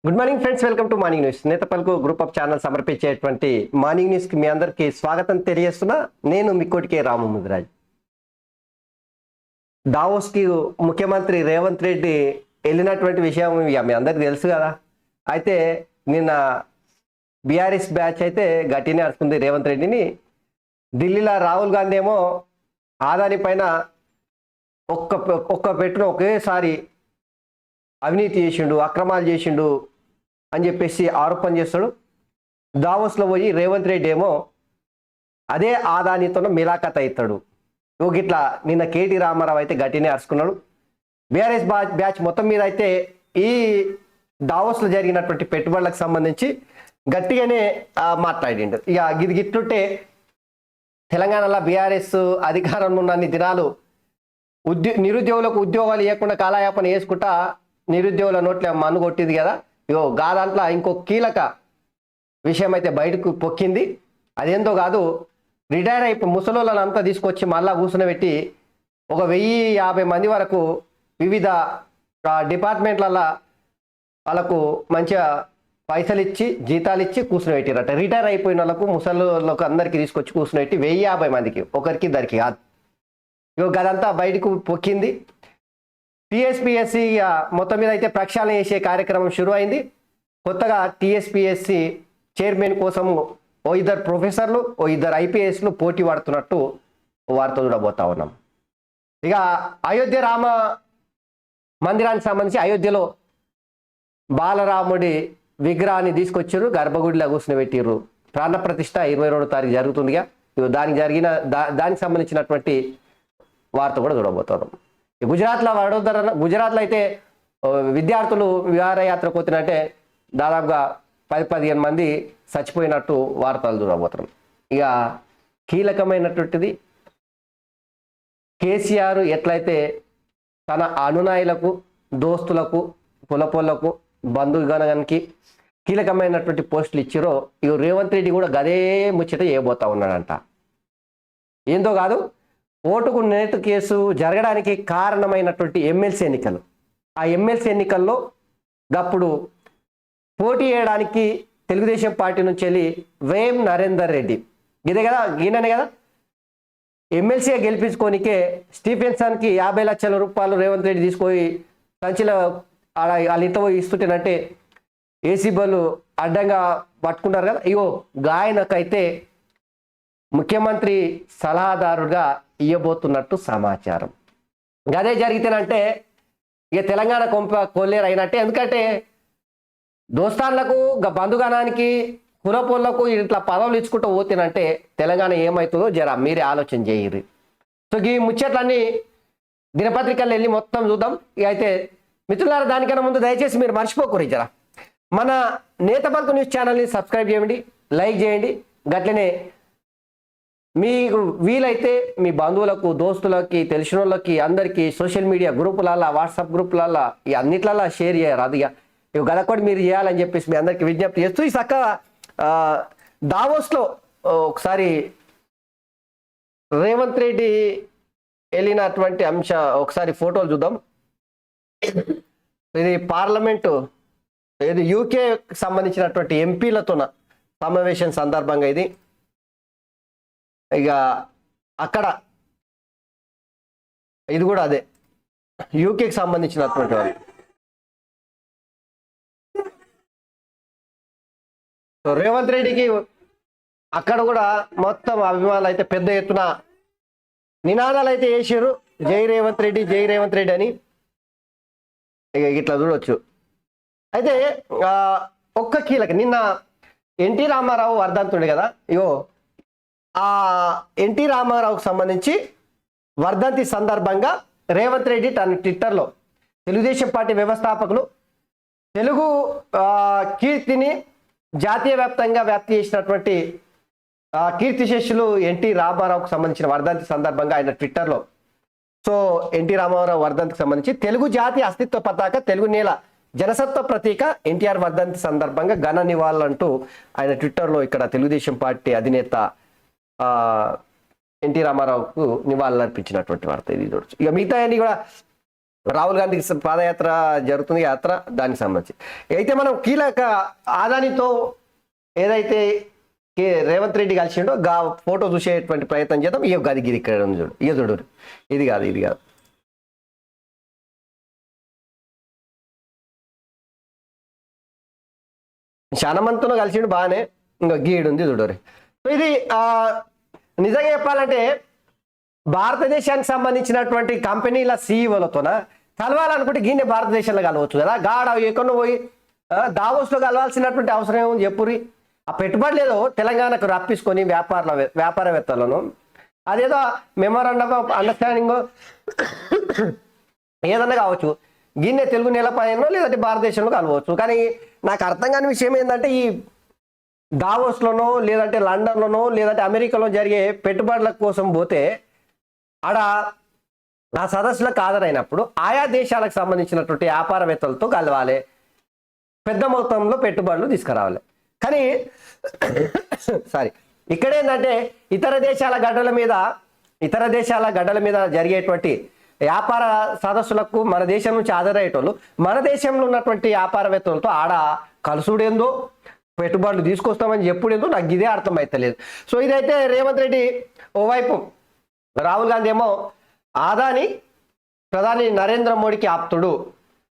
Good morning friends, welcome to morning news. నేతపల్కు group of channel సమర్పించేటువంటి morning news కి మీ అందరికీ స్వాగతం తెలియజేస్తున్నా. నేను మీ కోటికే రామముద్రాజ్. దావోస్ కి ముఖ్యమంత్రి రేవంత్ రెడ్డి వెళ్ళినటువంటి విషయం మీ అందరికి తెలుసు కదా. అయితే నిన్న బీఆర్ఎస్ బ్యాచ్ అయితే గట్టినే అడుచుకుంది రేవంత్ రెడ్డిని. ఢిల్లీలో రాహుల్ గాంధీ ఏమో ఆదాని పైన ఒక్క పెట్టున ఒకేసారి అవినీతి చేసిండు, అక్రమాలు చేసిండు అని చెప్పేసి ఆరోపణ చేస్తాడు. దావోస్లో పోయి రేవంత్ రెడ్డి ఏమో అదే ఆదానితో మిలాఖత్ అవుతాడు. ఇట్లా నిన్న కేటీ రామారావు అయితే గట్టినే అరుచుకున్నాడు. బీఆర్ఎస్ బ్యాచ్ మొత్తం మీద అయితే ఈ దావోస్లో జరిగినటువంటి పెట్టుబడులకు సంబంధించి గట్టిగానే మాట్లాడిండు. ఇక ఇది గిట్లుంటే తెలంగాణలో బీఆర్ఎస్ అధికారంలో ఉన్నన్ని దినాలు నిరుద్యోగులకు ఉద్యోగాలు ఇవ్వకుండా కాలయాపన వేసుకుంటా నిరుద్యోగుల నోట్ల మన్ను కొట్టింది కదా. దాంట్లో ఇంకో కీలక విషయం అయితే బయటకు పొక్కింది. అదేందో కాదు, రిటైర్ అయిపోయి ముసలోళ్ళని అంతా తీసుకొచ్చి మళ్ళా కూర్చునబెట్టి 1050 మంది వరకు వివిధ డిపార్ట్మెంట్లలో వాళ్ళకు మంచిగా పైసలు ఇచ్చి జీతాలు ఇచ్చి కూర్చునబెట్టిరట. రిటైర్ అయిపోయిన వాళ్ళకు ముసలోళ్ళకు అందరికీ తీసుకొచ్చి కూర్చునబెట్టి 1050 మందికి, ఒకరికి ఇద్దరికి కాదు. గదంతా బయటకు పొక్కింది. టీఎస్పీఎస్సీ మొత్తం మీద అయితే ప్రక్షాళన చేసే కార్యక్రమం షురు అయింది. కొత్తగా టీఎస్పీఎస్సీ చైర్మన్ కోసం ఇద్దరు ప్రొఫెసర్లు, ఇద్దరు ఐపీఎస్లు పోటీ పడుతున్నట్టు వార్త చూడబోతా ఉన్నాం. ఇక అయోధ్య రామ మందిరానికి సంబంధించి అయోధ్యలో బాలరాముడి విగ్రహాన్ని తీసుకొచ్చారు, గర్భగుడిలో కూర్చుని పెట్టిర్రు. ప్రాణప్రతిష్ఠ 22వ తారీఖు జరుగుతుందిగా. దానికి సంబంధించినటువంటి వార్త కూడా చూడబోతున్నాం. గుజరాత్లో అయితే విద్యార్థులు విహారయాత్రకు పోతున్నట్టే దాదాపుగా 10-15 మంది చచ్చిపోయినట్టు వార్తలు చూడబోతున్నాం. ఇక కీలకమైనటువంటిది కేసీఆర్ ఎట్లయితే తన అనునాయులకు, దోస్తులకు, పులపోళ్లకు, బంధుగణానికి కీలకమైనటువంటి పోస్టులు ఇచ్చిరో ఇక రేవంత్ రెడ్డి కూడా గదే ముచ్చట చేయబోతా ఉన్నాడంట. ఏందో కాదు, ఓటుకు నేటు కేసు జరగడానికి కారణమైనటువంటి ఎమ్మెల్సీ ఎన్నికలు, ఆ ఎమ్మెల్సీ ఎన్నికల్లో అప్పుడు పోటీ చేయడానికి తెలుగుదేశం పార్టీ నుంచి వెళ్ళి వేం నరేందర్ రెడ్డి ఇదే కదా, ఈయననే కదా ఎమ్మెల్సీగా గెలిపించుకోనికే స్టీఫెన్సన్కి 50 లక్షల రూపాయలు రేవంత్ రెడ్డి తీసుకొని సంచిలో వాళ్ళ ఇంత పోయి ఇస్తుంటేనంటే ఏసీ బళ్ళు అడ్డంగా పట్టుకుంటారు కదా. గాయనకైతే ముఖ్యమంత్రి సలహాదారుగా ఇవ్వబోతున్నట్టు సమాచారం. అదే జరిగితేనంటే ఇక తెలంగాణ కొల్లేరు అయినట్టే. ఎందుకంటే దోస్తాన్లకు, బంధుగణానికి, కులపోళ్లకు ఇట్లా పదవులు ఇచ్చుకుంటూ పోతేనంటే తెలంగాణ ఏమవుతుందో మీరే ఆలోచన చేయరు. సో ఈ ముచ్చట్లన్నీ దినపత్రికల్లో వెళ్ళి మొత్తం చూద్దాం. ఇక అయితే మిత్రులారా, దానికన్నా ముందు దయచేసి మీరు మర్చిపోకూరు జరా మన నేతపల్కు న్యూస్ ఛానల్ని సబ్స్క్రైబ్ చేయండి, లైక్ చేయండి. గట్లనే మీకు వీలైతే మీ బంధువులకు, దోస్తులకి, తెలిసిన వాళ్ళకి అందరికీ సోషల్ మీడియా గ్రూపులలో, వాట్సాప్ గ్రూపులలో ఈ అన్నిట్లలో షేర్ చేయరు. అది గదొకటి మీరు చేయాలని చెప్పేసి మీ అందరికీ విజ్ఞప్తి చేస్తూ ఈ చక్కగా దావోస్లో ఒకసారి రేవంత్ రెడ్డి వెళ్ళినటువంటి ఒకసారి ఫోటోలు చూద్దాం. ఇది పార్లమెంటు, ఇది యూకే సంబంధించినటువంటి ఎంపీలతో సమావేశం సందర్భంగా ఇది. ఇక అక్కడ ఇది కూడా అదే యూకేకి సంబంధించినటువంటి వాళ్ళు. సో రేవంత్ రెడ్డికి అక్కడ కూడా మొత్తం అభిమానులు అయితే పెద్ద ఎత్తున నినాదాలు అయితే వేసారు, జై రేవంత్ రెడ్డి, జై రేవంత్ రెడ్డి అని. ఇక ఇట్లా చూడవచ్చు. అయితే ఒక్క కీలక నిన్న ఎన్టీ రామారావు వర్ధంతుండే కదా. ఆ ఎన్టీ రామారావుకు సంబంధించి వర్ధంతి సందర్భంగా రేవంత్ రెడ్డి తన ట్విట్టర్లో తెలుగుదేశం పార్టీ వ్యవస్థాపకులు, తెలుగు కీర్తిని జాతీయ వ్యాప్తంగా వ్యాప్తి చేసినటువంటి కీర్తిశేషులు ఎన్టీ రామారావుకు సంబంధించిన వర్ధంతి సందర్భంగా ఆయన ట్విట్టర్లో ఎన్టీ రామారావు వర్ధంతికి సంబంధించి తెలుగు జాతీయ అస్తిత్వ పతాక, తెలుగు నేల జనసత్వ ప్రతీక ఎన్టీఆర్ వర్ధంతి సందర్భంగా ఘన నివాళులంటూ ఆయన ట్విట్టర్లో ఇక్కడ తెలుగుదేశం పార్టీ అధినేత ఎన్టీ రామారావుకు నివాళులు అర్పించినటువంటి వార్త ఇది చూడొచ్చు. ఇక మిగతా అన్ని కూడా రాహుల్ గాంధీకి పాదయాత్ర జరుగుతుంది, యాత్ర దానికి సంబంధించి అయితే మనం కీలక ఆదానితో ఏదైతే రేవంత్ రెడ్డి కలిసిండో గా ఫోటో చూసేటువంటి ప్రయత్నం చేద్దాం. ఇక గది గిరి ఇక్కడ ఉంది చూడు, ఇక చూడు, ఇది కాదు ఇది కాదు. శానమంతులో కలిసిండు బాగానే, ఇంకా గీడు ఉంది చూడరు. ఇది నిజంగా చెప్పాలంటే భారతదేశానికి సంబంధించినటువంటి కంపెనీల సీఈఓలతోన కలవాలనుకుంటే గిన్నె భారతదేశంలో కలవచ్చు కదా. గాడ ఎక్కడో పోయి దావోస్లో కలవాల్సినటువంటి అవసరం ఏముంది చెప్పురి. ఆ పెట్టుబడి లేదో తెలంగాణకు రప్పించుకొని వ్యాపారవేత్తలను అదేదో మెమోరాండమ్ ఆఫ్ అండర్స్టాండింగ్ ఏదన్నా కావచ్చు, గిన్నె తెలుగు నేలపైన లేదంటే భారతదేశంలో కలవచ్చు. కానీ నాకు అర్థం కాని విషయం ఏంటంటే ఈ దావోస్లోనో లేదంటే లండన్లోనో లేదంటే అమెరికాలో జరిగే పెట్టుబడుల కోసం పోతే ఆడ ఆ సదస్సులకు హాజరైనప్పుడు ఆయా దేశాలకు సంబంధించినటువంటి వ్యాపారవేత్తలతో కలవాలి, పెద్ద మొత్తంలో పెట్టుబడులు తీసుకురావాలి. కానీ సారీ ఇక్కడేంటంటే ఇతర దేశాల గడ్డల మీద జరిగేటువంటి వ్యాపార సదస్సులకు మన దేశం నుంచి హాజరయ్యేటోళ్ళు మన దేశంలో ఉన్నటువంటి వ్యాపారవేత్తలతో ఆడ కలుసుడేందో పెట్టుబడులు తీసుకొస్తామని చెప్పుడేందో నాకు ఇదే అర్థమైతలేదు. సో ఇదైతే రేవంత్ రెడ్డి ఓవైపు, రాహుల్ గాంధీ ఏమో ఆదాని ప్రధాని నరేంద్ర మోడీకి ఆప్తుడు,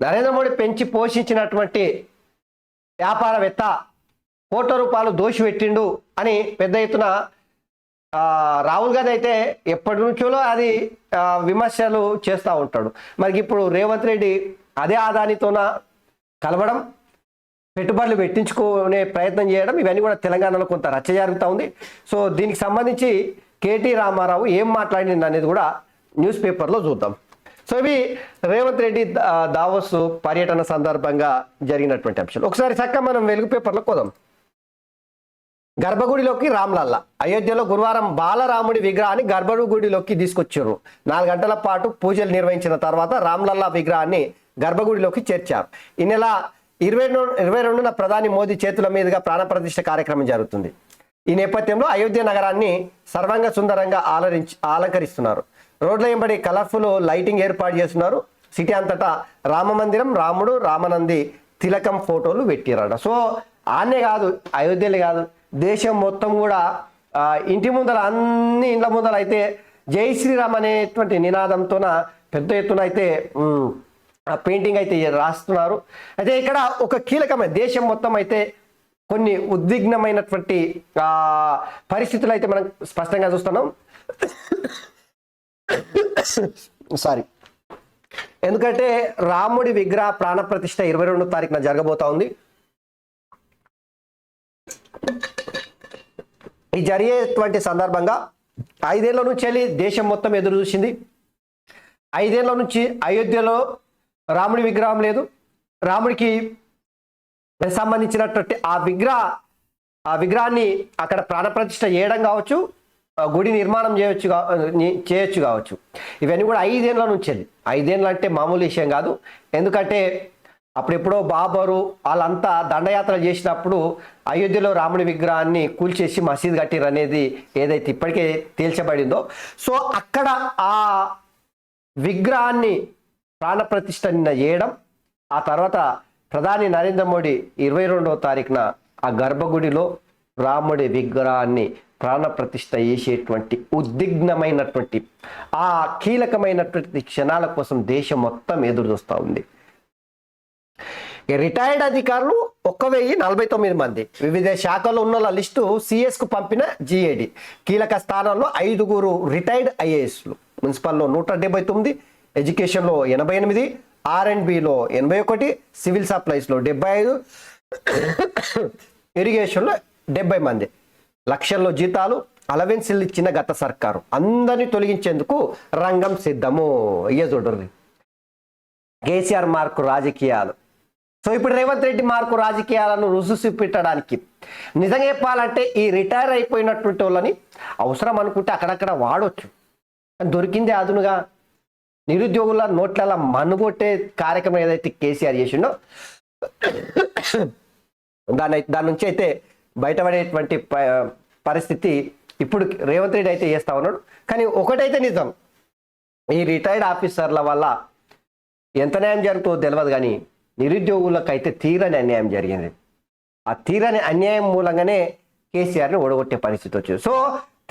నరేంద్ర మోడీ పెంచి పోషించినటువంటి వ్యాపారవేత్త కోట్ల రూపాయలు దోషి పెట్టిండు అని పెద్ద ఎత్తున రాహుల్ గాంధీ అయితే ఎప్పటి నుంచో అది విమర్శలు చేస్తూ ఉంటాడు. మరి ఇప్పుడు రేవంత్ రెడ్డి అదే ఆదానితోన కలవడం, పెట్టుబడులు పెట్టించుకునే ప్రయత్నం చేయడం, ఇవన్నీ కూడా తెలంగాణలో కొంత రచ్చ జరుగుతూ ఉంది. సో దీనికి సంబంధించి కేటీ రామారావు ఏం మాట్లాడింది అనేది కూడా న్యూస్ పేపర్లో చూద్దాం. సో ఇవి రేవంత్ రెడ్డి దావోస్ పర్యటన సందర్భంగా జరిగినటువంటి అంశాలు. ఒకసారి చక్కగా మనం వెలుగు పేపర్లో పోదాం. గర్భగుడిలోకి రామ్లల్లా, అయోధ్యలో గురువారం బాలరాముడి విగ్రహాన్ని గర్భగుడిలోకి తీసుకొచ్చారు. 4 గంటల పాటు పూజలు నిర్వహించిన తర్వాత రామ్లల్లా విగ్రహాన్ని గర్భగుడిలోకి చేర్చారు. ఈ నెల 22న ప్రధాని మోదీ చేతుల మీదుగా ప్రాణప్రతిష్ఠ కార్యక్రమం జరుగుతుంది. ఈ నేపథ్యంలో అయోధ్య నగరాన్ని సర్వంగ సుందరంగా అలంకరిస్తున్నారు. రోడ్ల వెంబడి కలర్ఫుల్ లైటింగ్ ఏర్పాటు చేస్తున్నారు. సిటీ అంతటా రామ మందిరం, రాముడు, రామనంది తిలకం ఫోటోలు పెట్టిరాడు. సో ఆనే కాదు, అయోధ్యలే కాదు, దేశం మొత్తం కూడా ఇంటి ముందర అన్ని ఇండ్ల ముందర అయితే జై శ్రీరామ్ అనేటువంటి నినాదంతోన పెద్ద ఎత్తున అయితే పెయింటింగ్ అయితే రాస్తున్నారు. అయితే ఇక్కడ ఒక కీలకమైన దేశం మొత్తం అయితే కొన్ని ఉద్విగ్నమైనటువంటి పరిస్థితులు అయితే మనం స్పష్టంగా చూస్తున్నాం. సారీ, ఎందుకంటే రాముడి విగ్రహ ప్రాణప్రతిష్ఠ 22వ తారీఖున జరగబోతా ఉంది. ఈ జరిగేటువంటి సందర్భంగా 5 ఏళ్ల నుంచి వెళ్ళి దేశం మొత్తం ఎదురు చూసింది. 5 ఏళ్ల నుంచి అయోధ్యలో రాముడి విగ్రహం లేదు. రాముడికి సంబంధించినటువంటి ఆ విగ్రహాన్ని అక్కడ ప్రాణప్రతిష్ఠ చేయడం కావచ్చు, గుడి నిర్మాణం చేయొచ్చు కావచ్చు. ఇవన్నీ కూడా 5 ఏళ్ల నుంచి వెళ్ళి, 5 ఏళ్ళు అంటే మామూలు విషయం కాదు. ఎందుకంటే అప్పుడెప్పుడో బాబరు వాళ్ళంతా దండయాత్ర చేసినప్పుడు అయోధ్యలో రాముడి విగ్రహాన్ని కూల్చేసి మసీద్ కట్టిరు అనేది ఏదైతే ఇప్పటికే తేల్చబడిందో, సో అక్కడ ఆ విగ్రహాన్ని ప్రాణప్రతిష్ఠ నిన్న చేయడం, ఆ తర్వాత ప్రధాని నరేంద్ర మోడీ 22వ తారీఖున ఆ గర్భగుడిలో రాముడి విగ్రహాన్ని ప్రాణప్రతిష్ఠ చేసేటువంటి ఉద్విగ్నమైనటువంటి ఆ కీలకమైనటువంటి క్షణాల కోసం దేశం మొత్తం ఎదురు చూస్తూ ఉంది. రిటైర్డ్ అధికారులు 1049 మంది, వివిధ శాఖల్లో ఉన్న లిస్టు సిఎస్కు పంపిన జిఏడి. కీలక స్థానాల్లో 5 రిటైర్డ్ ఐఏఎస్లు, మున్సిపల్లో 179, ఎడ్యుకేషన్లో 88, R&Bలో 81, సివిల్ సప్లైస్లో 75, ఇరిగేషన్లో 70 మంది. లక్షల్లో జీతాలు, అలవెన్సులు ఇచ్చిన గత సర్కారు అందరినీ తొలగించేందుకు రంగం సిద్ధము. అయ్యే చూడరు కేసీఆర్ మార్కు రాజకీయాలు. సో ఇప్పుడు రేవంత్ రెడ్డి మార్కు రాజకీయాలను రుజువు చూపెట్టడానికి నిజంగా చెప్పాలంటే ఈ రిటైర్ అయిపోయినటువంటి వాళ్ళని అవసరం అనుకుంటే అక్కడక్కడ వాడవచ్చు. దొరికిందే అదునుగా నిరుద్యోగుల నోట్ల మనుగొట్టే కార్యక్రమం ఏదైతే కేసీఆర్ చేసిండో దాని నుంచి అయితే బయటపడేటువంటి పరిస్థితి ఇప్పుడు రేవంత్ రెడ్డి అయితే చేస్తా ఉన్నాడు. కానీ ఒకటైతే నిజం, ఈ రిటైర్డ్ ఆఫీసర్ల వల్ల ఎంత న్యాయం జరుగుతుందో తెలియదు, కానీ నిరుద్యోగులకు అయితే తీరని అన్యాయం జరిగింది. ఆ తీరని అన్యాయం మూలంగానే కేసీఆర్ని ఓడగొట్టే పరిస్థితి వచ్చింది. సో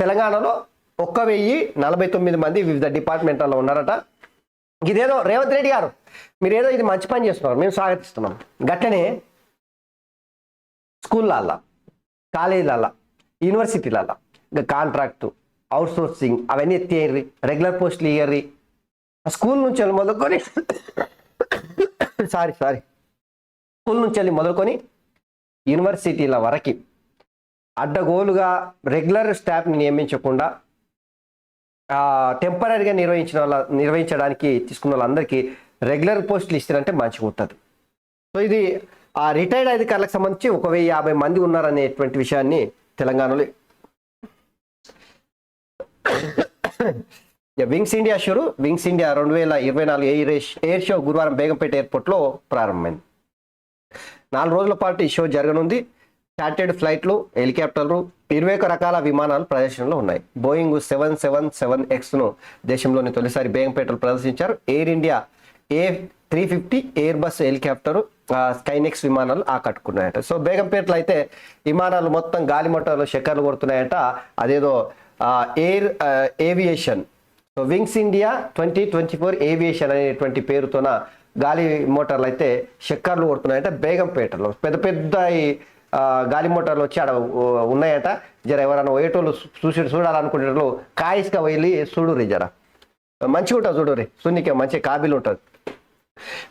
తెలంగాణలో 1049 మంది వివిధ డిపార్ట్మెంట్లలో ఉన్నారట. ఇదేదో రేవంత్ రెడ్డి గారు మీరేదో ఇది మంచి పని చేస్తున్నారు, మేము స్వాగతిస్తున్నాం. గట్లనే స్కూళ్ళల్లో, కాలేజీలల్లో, యూనివర్సిటీలల్లో కాంట్రాక్టు, అవుట్సోర్సింగ్ అవన్నీ ఎత్తియ్యి, రెగ్యులర్ పోస్టులు ఇయ్యర్రి. స్కూల్ నుంచి వెళ్ళి మొదలుకొని స్కూల్ నుంచి వెళ్ళి మొదలుకొని యూనివర్సిటీల వరకు అడ్డగోలుగా రెగ్యులర్ స్టాఫ్ని నియమించకుండా టెంపరీగా నిర్వహించడానికి తీసుకున్న వాళ్ళందరికీ రెగ్యులర్ పోస్టులు ఇస్తారంటే మంచిగా ఉంటుంది. సో ఇది ఆ రిటైర్డ్ అధికారులకు సంబంధించి 1050 మంది ఉన్నారనేటువంటి విషయాన్ని తెలంగాణలో వింగ్స్ ఇండియా 2024 ఎయిర్ షో గురువారం బేగంపేట ఎయిర్పోర్ట్లో ప్రారంభమైంది. 4 రోజుల పాటు ఈ షో జరగనుంది. చార్టెడ్ ఫ్లైట్లు, హెలికాప్టర్లు, 21 రకాల విమానాలు ప్రదర్శనలో ఉన్నాయి. బోయింగ్ 777Xను దేశంలోని తొలిసారి బేగంపేటలో ప్రదర్శించారు. Air India A350 Airbus helicopter, స్కైనెక్స్ విమానాలు ఆకట్టుకున్నాయట. సో బేగంపేటలో అయితే విమానాలు మొత్తం గాలి మోటార్లు చక్కర్లు కొడుతున్నాయట. అదేదో air aviation, so wings India 2024 aviation అనేటువంటి పేరుతోన గాలి మోటార్లు అయితే చక్కర్లు కొడుతున్నాయంట. బేగంపేటలో పెద్ద పెద్ద గాలి మోటార్లు వచ్చి ఆడ ఉన్నాయట. జర ఎవరైనా పోయేటోళ్ళు చూడాలనుకునేటోళ్ళు కాయిస్గా వెళ్ళి చూడుర్రి, జర మంచిగా ఉంటుంది చూడుర్రి, సున్నికే మంచి కాబీలు ఉంటుంది.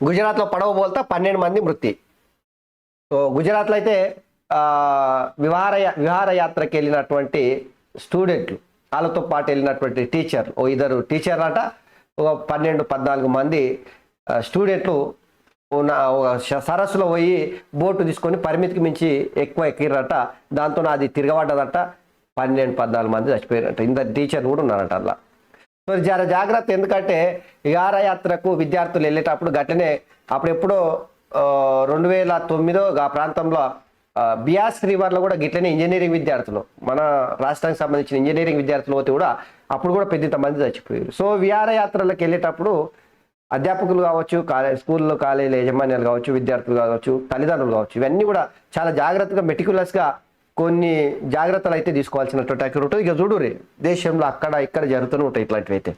గుజరాత్లో పడవ బోల్తా 12 మంది మృతి. సో గుజరాత్లో అయితే విహారయాత్రకి వెళ్ళినటువంటి స్టూడెంట్లు, వాళ్ళతో పాటు వెళ్ళినటువంటి టీచర్లు, ఇద్దరు టీచర్లు అట, 12-14 మంది స్టూడెంట్లు సరస్సులో పోయి బోటు తీసుకొని పరిమితికి మించి ఎక్కువ ఎక్కిరట. దాంతో అది తిరగబడ్డదట. 12-14 మంది చచ్చిపోయారట. ఇంత టీచర్లు కూడా ఉన్నారట అలా. సో జర జాగ్రత్త, ఎందుకంటే విహారయాత్రకు విద్యార్థులు వెళ్ళేటప్పుడు గట్లనే అప్పుడెప్పుడో 2009 ఆ ప్రాంతంలో బియాస్ రివర్లో కూడా గిట్లనే ఇంజనీరింగ్ విద్యార్థులు, మన రాష్ట్రానికి సంబంధించిన ఇంజనీరింగ్ విద్యార్థులు పోతే కూడా అప్పుడు కూడా పెద్ద మంది చచ్చిపోయారు. సో విహారయాత్రలకు వెళ్ళేటప్పుడు అధ్యాపకులు కావచ్చు, స్కూల్లో కాలేజీల యజమాన్యాలు కావచ్చు, విద్యార్థులు కావచ్చు, తల్లిదండ్రులు కావచ్చు, ఇవన్నీ కూడా చాలా జాగ్రత్తగా మెటిక్యులస్గా కొన్ని జాగ్రత్తలు అయితే తీసుకోవాల్సినటువంటి అక్కడ ఉంటుంది. ఇక చూడు దేశంలో అక్కడ ఇక్కడ జరుగుతూనే ఉంటాయి ఇట్లాంటివి అయితే.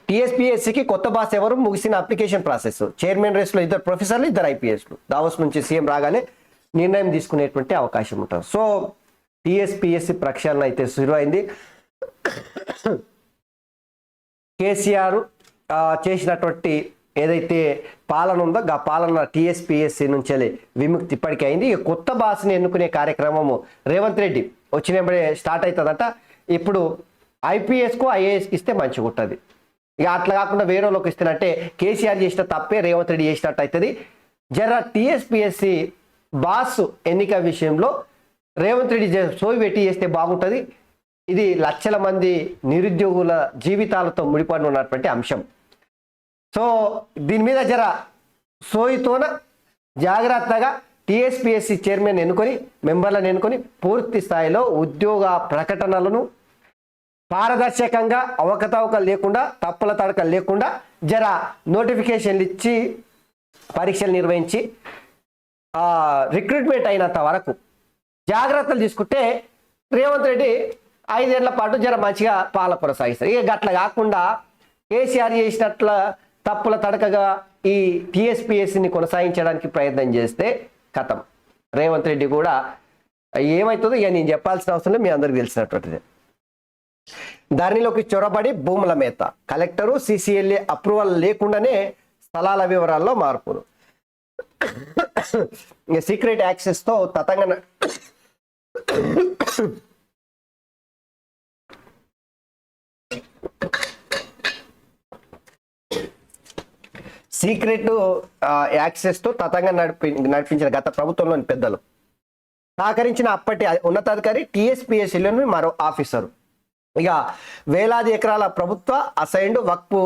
టీఎస్పీఎస్సీకి కొత్త బాస్ ఎవరు? ముగిసిన అప్లికేషన్ ప్రాసెస్. చైర్మన్ రేస్లో 2 ప్రొఫెసర్లు, 2 ఐపీఎస్లు. దావోస్ నుంచి సీఎం రాగానే నిర్ణయం తీసుకునేటువంటి అవకాశం ఉంటుంది. సో టీఎస్పీఎస్సీ ప్రక్షాళన అయితే శురువైంది. కేసీఆర్ చేసినటువంటి ఏదైతే పాలన ఉందో ఆ పాలన టీఎస్పీఎస్సీ నుంచి విముక్తి ఇప్పటికీ అయింది. ఇక కొత్త బాస్ని ఎన్నుకునే కార్యక్రమము రేవంత్ రెడ్డి వచ్చినప్పుడే స్టార్ట్ అవుతుందట. ఇప్పుడు ఐపీఎస్కు ఐఏఎస్కి ఇస్తే మంచిగా ఉంటుంది. ఇక అట్లా కాకుండా వేరే వాళ్ళకి ఇస్తున్నట్టే కేసీఆర్ చేసిన తప్పే రేవంత్ రెడ్డి చేసినట్టు అవుతుంది. జర టీఎస్పీఎస్సీ బాస్ ఎన్నిక విషయంలో రేవంత్ రెడ్డి సోయి పెట్టి చేస్తే బాగుంటుంది. ఇది లక్షల మంది నిరుద్యోగుల జీవితాలతో ముడిపడి ఉన్నటువంటి అంశం. సో దీని మీద జర సోయితోన జాగ్రత్తగా టీఎస్పీఎస్సీ చైర్మన్ ఎన్నుకొని, మెంబర్లను ఎన్నుకొని పూర్తి స్థాయిలో ఉద్యోగ ప్రకటనలను పారదర్శకంగా, అవకతవకలు లేకుండా, తప్పుల తడకలు లేకుండా జర నోటిఫికేషన్లు ఇచ్చి పరీక్షలు నిర్వహించి రిక్రూట్మెంట్ అయినంత వరకు జాగ్రత్తలు తీసుకుంటే రేవంత్ రెడ్డి 5 ఏళ్ల పాటు జర మంచిగా పాలన కొనసాగిస్తారు. ఇక గట్ల కాకుండా కేసీఆర్ చేసినట్ల తప్పుల తడకగా ఈ టీఎస్పీఎస్సీని కొనసాగించడానికి ప్రయత్నం చేస్తే కథం. రేవంత్ రెడ్డి కూడా ఏమవుతుందో ఇక నేను చెప్పాల్సిన అవసరం లేదు, మీ అందరికి తెలిసినటువంటిది. ధరణిలోకి చొరబడి భూముల మేత. కలెక్టరు సిసిఎల్ఏ అప్రూవల్ లేకుండానే స్థలాల వివరాల్లో మార్పులు. సీక్రెట్ యాక్సెస్తో తతంగన సీక్రెట్ యాక్సెస్తో తతంగం నడిపించిన గత ప్రభుత్వంలోని పెద్దలు సహకరించిన అప్పటి ఉన్నతాధికారి టీఎస్పీఎస్సీలోని మరో ఆఫీసరు. ఇక వేలాది ఎకరాల ప్రభుత్వ అసైన్డ్ వక్ఫ్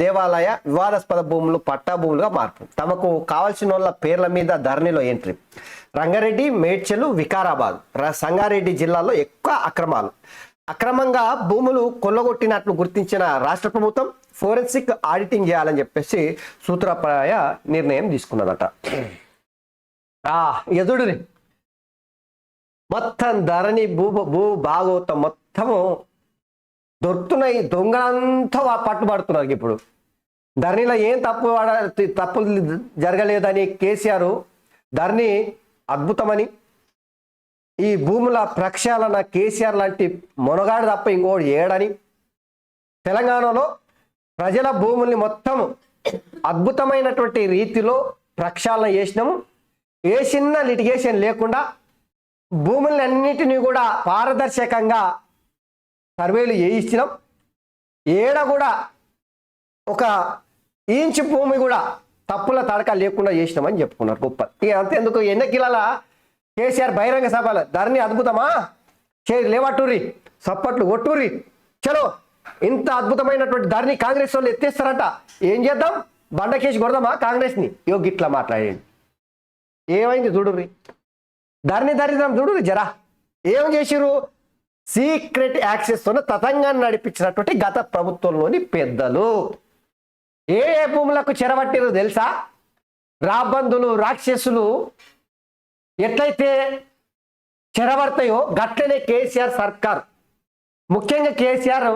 దేవాలయ వివాదాస్పద భూములు పట్టా భూములుగా మార్పు. తమకు కావాల్సిన వాళ్ళ పేర్ల మీద ధరణిలో ఎంట్రీ. రంగారెడ్డి, మేడ్చల్, వికారాబాద్, సంగారెడ్డి జిల్లాల్లో ఎక్కువ అక్రమాలు. అక్రమంగా భూములు కొల్లగొట్టినట్లు గుర్తించిన రాష్ట్ర ప్రభుత్వం ఫోరెన్సిక్ ఆడిటింగ్ చేయాలని చెప్పేసి సూత్రప్రాయ నిర్ణయం తీసుకున్నదట. ఎదుడుని మొత్తం ధరణి భూ భాగవతం మొత్తము దొరుకుతున్నాయి, దొంగలంతా పట్టుబడుతున్నారు. ఇప్పుడు ధరణిలో ఏం తప్పులు జరగలేదని కేసీఆర్ ధరణి అద్భుతమని, ఈ భూముల ప్రక్షాళన కేసీఆర్ లాంటి మొనగాడు తప్ప ఇంకోటి ఏడని, తెలంగాణలో ప్రజల భూముల్ని మొత్తం అద్భుతమైనటువంటి రీతిలో ప్రక్షాళన చేసినాము. ఏ చిన్న లిటిగేషన్ లేకుండా భూములన్నిటినీ కూడా పారదర్శకంగా సర్వేలు చేయించినాం. ఏడ కూడా ఒక ఇంచు భూమి కూడా తప్పుల తడక లేకుండా చేసినామని చెప్పుకున్నారు. గొప్ప ఇక అంతేందుకు ఎన్నికల కేసీఆర్ బహిరంగ సభలు ధరణి అద్భుతమా, లేవట్టుర్రి, సప్పట్లు కొట్టుర్రి, చలో ఇంత అద్భుతమైనటువంటి ధరణి కాంగ్రెస్ వాళ్ళు ఎత్తేస్తారట, ఏం చేద్దాం, బండకేసి కొడదామా కాంగ్రెస్ని? గిట్లా మాట్లాడండి. ఏమైంది చూడుర్రి, ధరణి దరిద్రం చూడుర్రి జరా. ఏం చేసిరు? సీక్రెట్ యాక్సెస్ తతంగాన్ని నడిపించినటువంటి గత ప్రభుత్వంలోని పెద్దలు ఏ భూములకు చెరబట్టిరు తెలుసా? రాబందులు రాక్షసులు ఎట్లయితే చెరబడతాయో గట్లనే కేసీఆర్ సర్కార్, ముఖ్యంగా కేసీఆర్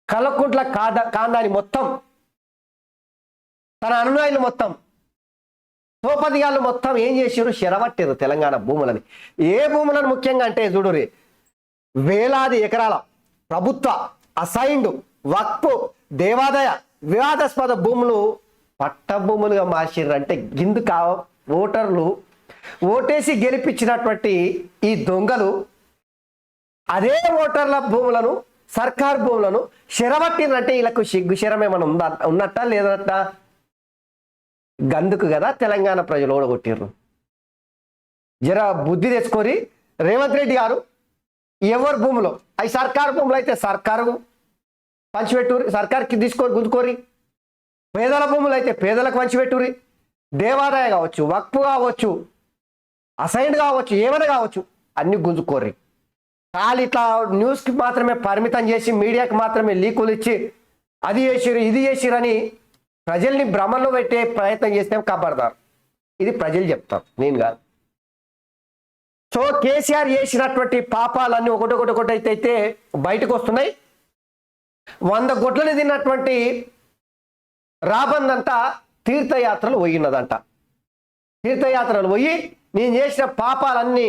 కలకుంట్ల కాందాని మొత్తం, తన అనునాయులు మొత్తం, సోపదిగాళ్ళు మొత్తం ఏం చేసారు? చెరబట్టారు తెలంగాణ భూములని. ఏ భూములను ముఖ్యంగా అంటే చూడురి, వేలాది ఎకరాల ప్రభుత్వ అసైన్డ్ వక్ఫ్ దేవాదాయ వివాదాస్పద భూములు పట్ట భూములుగా మార్చారు. అంటే గిందుక ఓటర్లు ఓటేసి గెలిపించినటువంటి ఈ దొంగలు అదే ఓటర్ల భూములను, సర్కార్ భూములను చెరబట్టిందంటే వీళ్ళకు సిగ్గు శరం ఏమైనా ఉన్నట్ట లేదట? గందుకు కదా తెలంగాణ ప్రజలు ఓడగొట్టిర్రు. జర బుద్ధి తెచ్చుకొని రేవంత్ రెడ్డి గారు ఎవరి భూములో, అవి సర్కారు భూములు అయితే సర్కారు పంచిపెట్టురి, సర్కార్కి తీసుకొని గుంజుకోరి, పేదల భూములు అయితే పేదలకు పంచిపెట్టురి, దేవాదాయ కావచ్చు, వక్ఫ్ కావచ్చు, అసైన్డ్ కావచ్చు, ఏమైనా కావచ్చు, అన్ని గుంజుకోర్రి. ఖాళీ ఇట్లా న్యూస్కి మాత్రమే పరిమితం చేసి మీడియాకి మాత్రమే లీకులు ఇచ్చి అది చేసిరు ఇది చేసిరని ప్రజల్ని భ్రమలో పెట్టే ప్రయత్నం చేస్తే కాపాడతారు. ఇది ప్రజలు చెప్తారు, నేను కాదు. సో కేసీఆర్ చేసినటువంటి పాపాలన్నీ ఒకటి అయితే బయటకు వస్తున్నాయి. 100 గొడ్లని తిన్నటువంటి రాబందంతా తీర్థయాత్రలు పోయినదంట. తీర్థయాత్రలు పోయి నేను చేసిన పాపాలన్నీ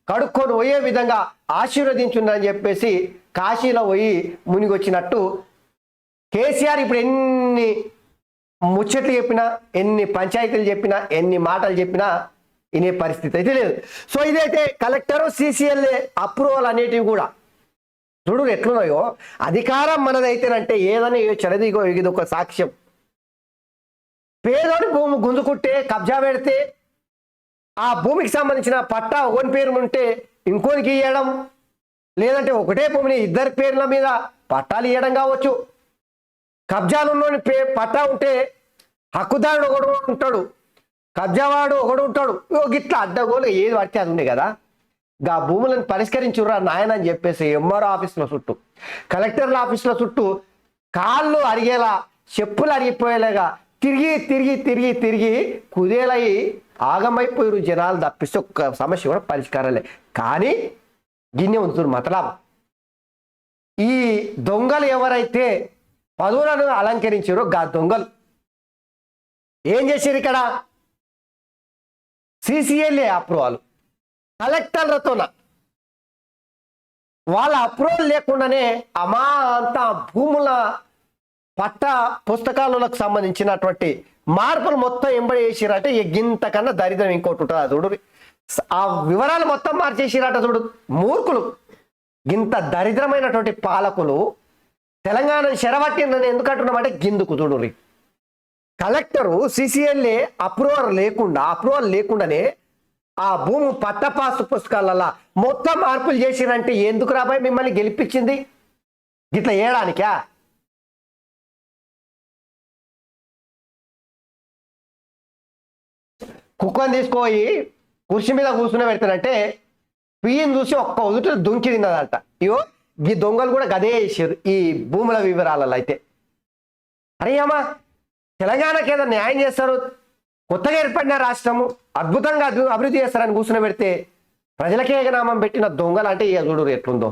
కడుక్కొని పోయే విధంగా ఆశీర్వదించుందని చెప్పేసి కాశీలో పోయి మునిగొచ్చినట్టు కేసీఆర్ ఇప్పుడు ఎన్ని ముచ్చట్లు చెప్పినా, ఎన్ని పంచాయతీలు చెప్పినా, ఎన్ని మాటలు చెప్పినా వినే పరిస్థితి అయితే లేదు. సో ఇదైతే కలెక్టరు సిసిఎల్ఏ అప్రూవల్ అనేటివి కూడా చూడు ఎట్లున్నాయో. అధికారం మనదైతేనంటే ఏదని చెరదిగో ఇది ఒక సాక్ష్యం. పేదోడి భూమి గుంజుకుంటే కబ్జా పెడితే ఆ భూమికి సంబంధించిన పట్టా ఒకని పేరు ఉంటే ఇంకోనికి ఇవ్వడం, లేదంటే ఒకటే భూమిని ఇద్దరి పేర్ల మీద పట్టాలు ఇవ్వడం కావచ్చు. కబ్జాలు ఉన్నోని పట్టా ఉంటే హక్కుదారుడు ఒకడు ఉంటాడు, కబ్జావాడు ఒకడు ఉంటాడు. గిట్లా అడ్డగోలు ఏది పడితే అది ఉండే కదా. గా భూములను పరిష్కరించురా నాయన అని చెప్పేసి ఎంఆర్ఓ ఆఫీసులో చుట్టూ, కలెక్టర్ల ఆఫీసులో చుట్టూ కాళ్ళు అరిగేలా, చెప్పులు అరిగిపోయేలాగా తిరిగి తిరిగి తిరిగి తిరిగి కుదేలై ఆగమైపోయారు జనాలు. తప్పిస్తే ఒక్క సమస్య కూడా పరిష్కారాలే. కానీ గిన్నె ఉంచుతారు మతలాభం. ఈ దొంగలు ఎవరైతే పదవులను అలంకరించారో గా దొంగలు ఏం చేశారు? ఇక్కడ సిసిఎల్ఏ అప్రూవల్ కలెక్టర్లతోన వాళ్ళ అప్రూవల్ లేకుండానే అంత భూముల పట్ట పుస్తకాలకు సంబంధించినటువంటి మార్పులు మొత్తం ఎంబడి చేసిరట. గింతకన్నా దరిద్రం ఇంకోటి ఉంటుంది. అది చూడు, ఆ వివరాలు మొత్తం మార్చేసిరట. చూడు మూర్ఖులు, గింత దరిద్రమైనటువంటి పాలకులు తెలంగాణ చెరబట్టిందని ఎందుకు అంటున్నామంటే గిందుకు చూడు. కలెక్టరు సిసిఎల్ఏ అప్రూవల్ లేకుండానే ఆ భూమి పట్టపాసు పుస్తకాలలో మొత్తం మార్పులు చేసిరంటే ఎందుకు రాబాయి మిమ్మల్ని గెలిపించింది? గిట్లా ఏడానికా? కుక్కని తీసుకుపోయి కుర్చీ మీద కూర్చుని పెడతానంటే పియ్యని చూసి ఒక్క ఉదుట దుంకి తిన్నదంట. ఇగో ఈ దొంగలు కూడా గదే చేసారు ఈ భూముల వివరాలలో అయితే. అరే అమ్మా తెలంగాణకి ఏదో న్యాయం చేస్తారు, కొత్తగా ఏర్పడిన రాష్ట్రము అద్భుతంగా అభివృద్ధి చేస్తారని కూర్చుని పెడితే ప్రజలకే నామం పెట్టిన దొంగలు అంటే ఇక చూడు ఎట్లుందో.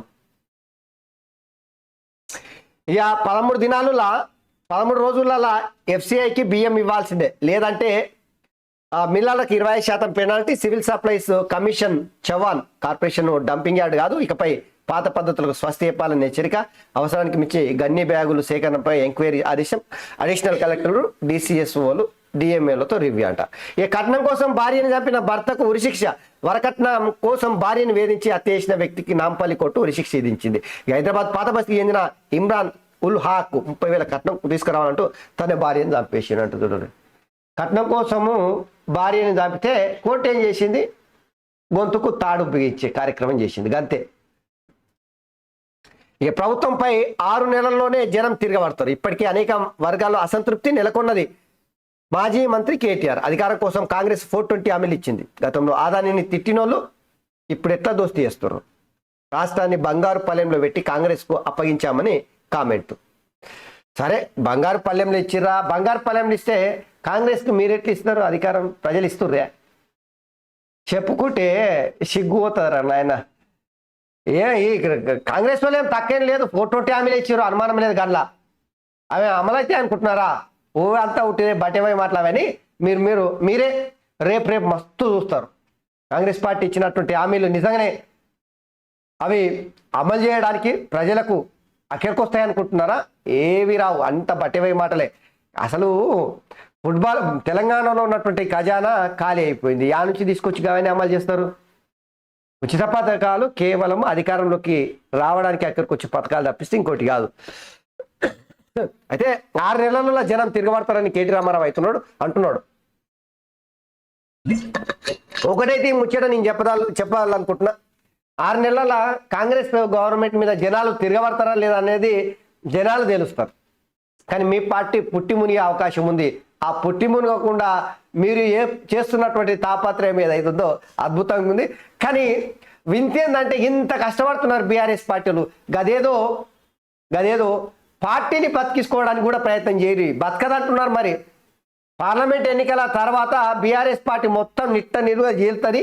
ఇక 13 రోజులలో ఎఫ్సిఐకి బియ్యం ఇవ్వాల్సిందే, లేదంటే మిల్లర్లకు 25% penalty. Civil supplies commission Chavan corporation dumping yard కాదు, ఇకపై పాత పద్ధతులకు స్వస్తి చెప్పాలని హెచ్చరిక. అవసరానికి మించి గన్ని బ్యాగులు సేకరణపై ఎంక్వైరీ ఆదేశం. అడిషనల్ కలెక్టర్లు డిసిఎస్ఓలు డిఎంఏలతో రివ్యూ అంట. ఇక కట్నం కోసం భార్యను చంపిన భర్తకు ఉరిశిక్ష. వరకట్నం కోసం భార్యను వేధించి హత్య చేసిన వ్యక్తికి నాంపల్లి కోర్టు ఉరిశిక్ష విధించింది. హైదరాబాద్ పాత బస్తీకి చెందిన ఇమ్రాన్ ఉల్ హాక్ 30,000 కట్నం తీసుకురావాలంటూ తన భార్యను చంపేసినట్టు చూడండి. కట్నం కోసము భార్యను చంపితే కోర్టు ఏం చేసింది, గొంతుకు తాడు బిగించే కార్యక్రమం చేసింది గంతే. ఇక ప్రభుత్వంపై 6 నెలల్లోనే జనం తిరగబడతారు. ఇప్పటికీ అనేక వర్గాల్లో అసంతృప్తి నెలకొన్నది. మాజీ మంత్రి కేటీఆర్ అధికారం కోసం కాంగ్రెస్ 420 హామీలు ఇచ్చింది. గతంలో ఆదానిని తిట్టినోళ్ళు ఇప్పుడు ఎట్లా దోస్తీ చేస్తారు. రాష్ట్రాన్ని బంగారు పల్లెంలో పెట్టి కాంగ్రెస్కు అప్పగించామని కామెంట్. సరే బంగారు పల్లెంలో ఇచ్చిర్రా, బంగారు పల్లెంలో ఇస్తే కాంగ్రెస్కి మీరెట్లు ఇస్తున్నారు అధికారం, ప్రజలు ఇస్తుర్రా చెప్పుకుంటే సిగ్గు పోతారా నాయన. ఈ కాంగ్రెస్ వాళ్ళు ఏం తక్కువేం లేదు, 420 హామీలు ఇచ్చారు, అనుమానం లేదు. గల్లా అవి అమలైతే అనుకుంటున్నారా, ఓ అంతా ఉంటే బట్టేమై మాట్లాడని మీరే రేపు మస్తు చూస్తారు. కాంగ్రెస్ పార్టీ ఇచ్చినటువంటి హామీలు నిజంగానే అవి అమలు చేయడానికి ప్రజలకు అక్కడికొస్తాయి అనుకుంటున్నారా, ఏవి రావు, అంత బట్టేవై మాటలే. అసలు ఫుట్బాల్ తెలంగాణలో ఉన్నటువంటి ఖజానా ఖాళీ అయిపోయింది. యా నుంచి తీసుకొచ్చి అవన్నీ అమలు చేస్తారు. ఉచిత పథకాలు కేవలం అధికారంలోకి రావడానికి అక్కడికి వచ్చే పథకాలు తప్పిస్తే ఇంకోటి కాదు. అయితే 6 నెలలలో జనం తిరగబడతారని కేటీ రామారావు అంటున్నాడు. ఒకటైతే ఈ ముచ్చట నేను చెప్పాలనుకుంటున్నా, 6 నెలల కాంగ్రెస్ గవర్నమెంట్ మీద జనాలు తిరగబడతారా లేదా అనేది జనాలు తెలుస్తారు. కానీ మీ పార్టీ పుట్టి మునిగే అవకాశం ఉంది. ఆ పుట్టి మునగకుండా మీరు చేస్తున్నటువంటి తాపత్రయం ఏదైతుందో అద్భుతంగా ఉంది. కానీ వింతేందంటే ఇంత కష్టపడుతున్నారు బీఆర్ఎస్ పార్టీలు. గదేదో పార్టీని బతికించుకోవడానికి కూడా ప్రయత్నం చేయరు, బతకదంటున్నారు. మరి పార్లమెంట్ ఎన్నికల తర్వాత బీఆర్ఎస్ పార్టీ మొత్తం నిట్ట నిలువ జీలుతుంది,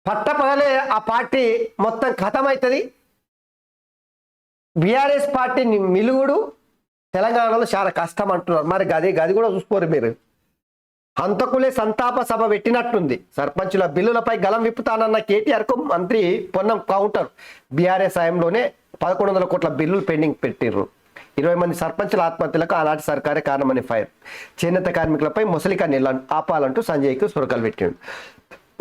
పట్టపగలే ఆ పార్టీ మొత్తం ఖతమవుతుంది. బీఆర్ఎస్ పార్టీ మిలుగుడు తెలంగాణలో చాలా కష్టం అంటున్నారు. మరి గది కూడా చూసుకోరు మీరు. హంతకులే సంతాప సభ పెట్టినట్టుంది. సర్పంచుల బిల్లులపై గలం విప్పుతానన్న కేటీఆర్కు మంత్రి పొన్నం కౌంటర్. బీఆర్ఎస్ హయాంలోనే 1,100 కోట్ల బిల్లులు పెండింగ్ పెట్టిర్రు. 20 మంది సర్పంచుల ఆత్మహత్యలకు ఆనాటి సర్కారే కారణమని ఫైర్. చేనేత కార్మికులపై ముసలిక నీళ్ళ ఆపాలంటూ సంజయ్కు సురకలు పెట్టిండు.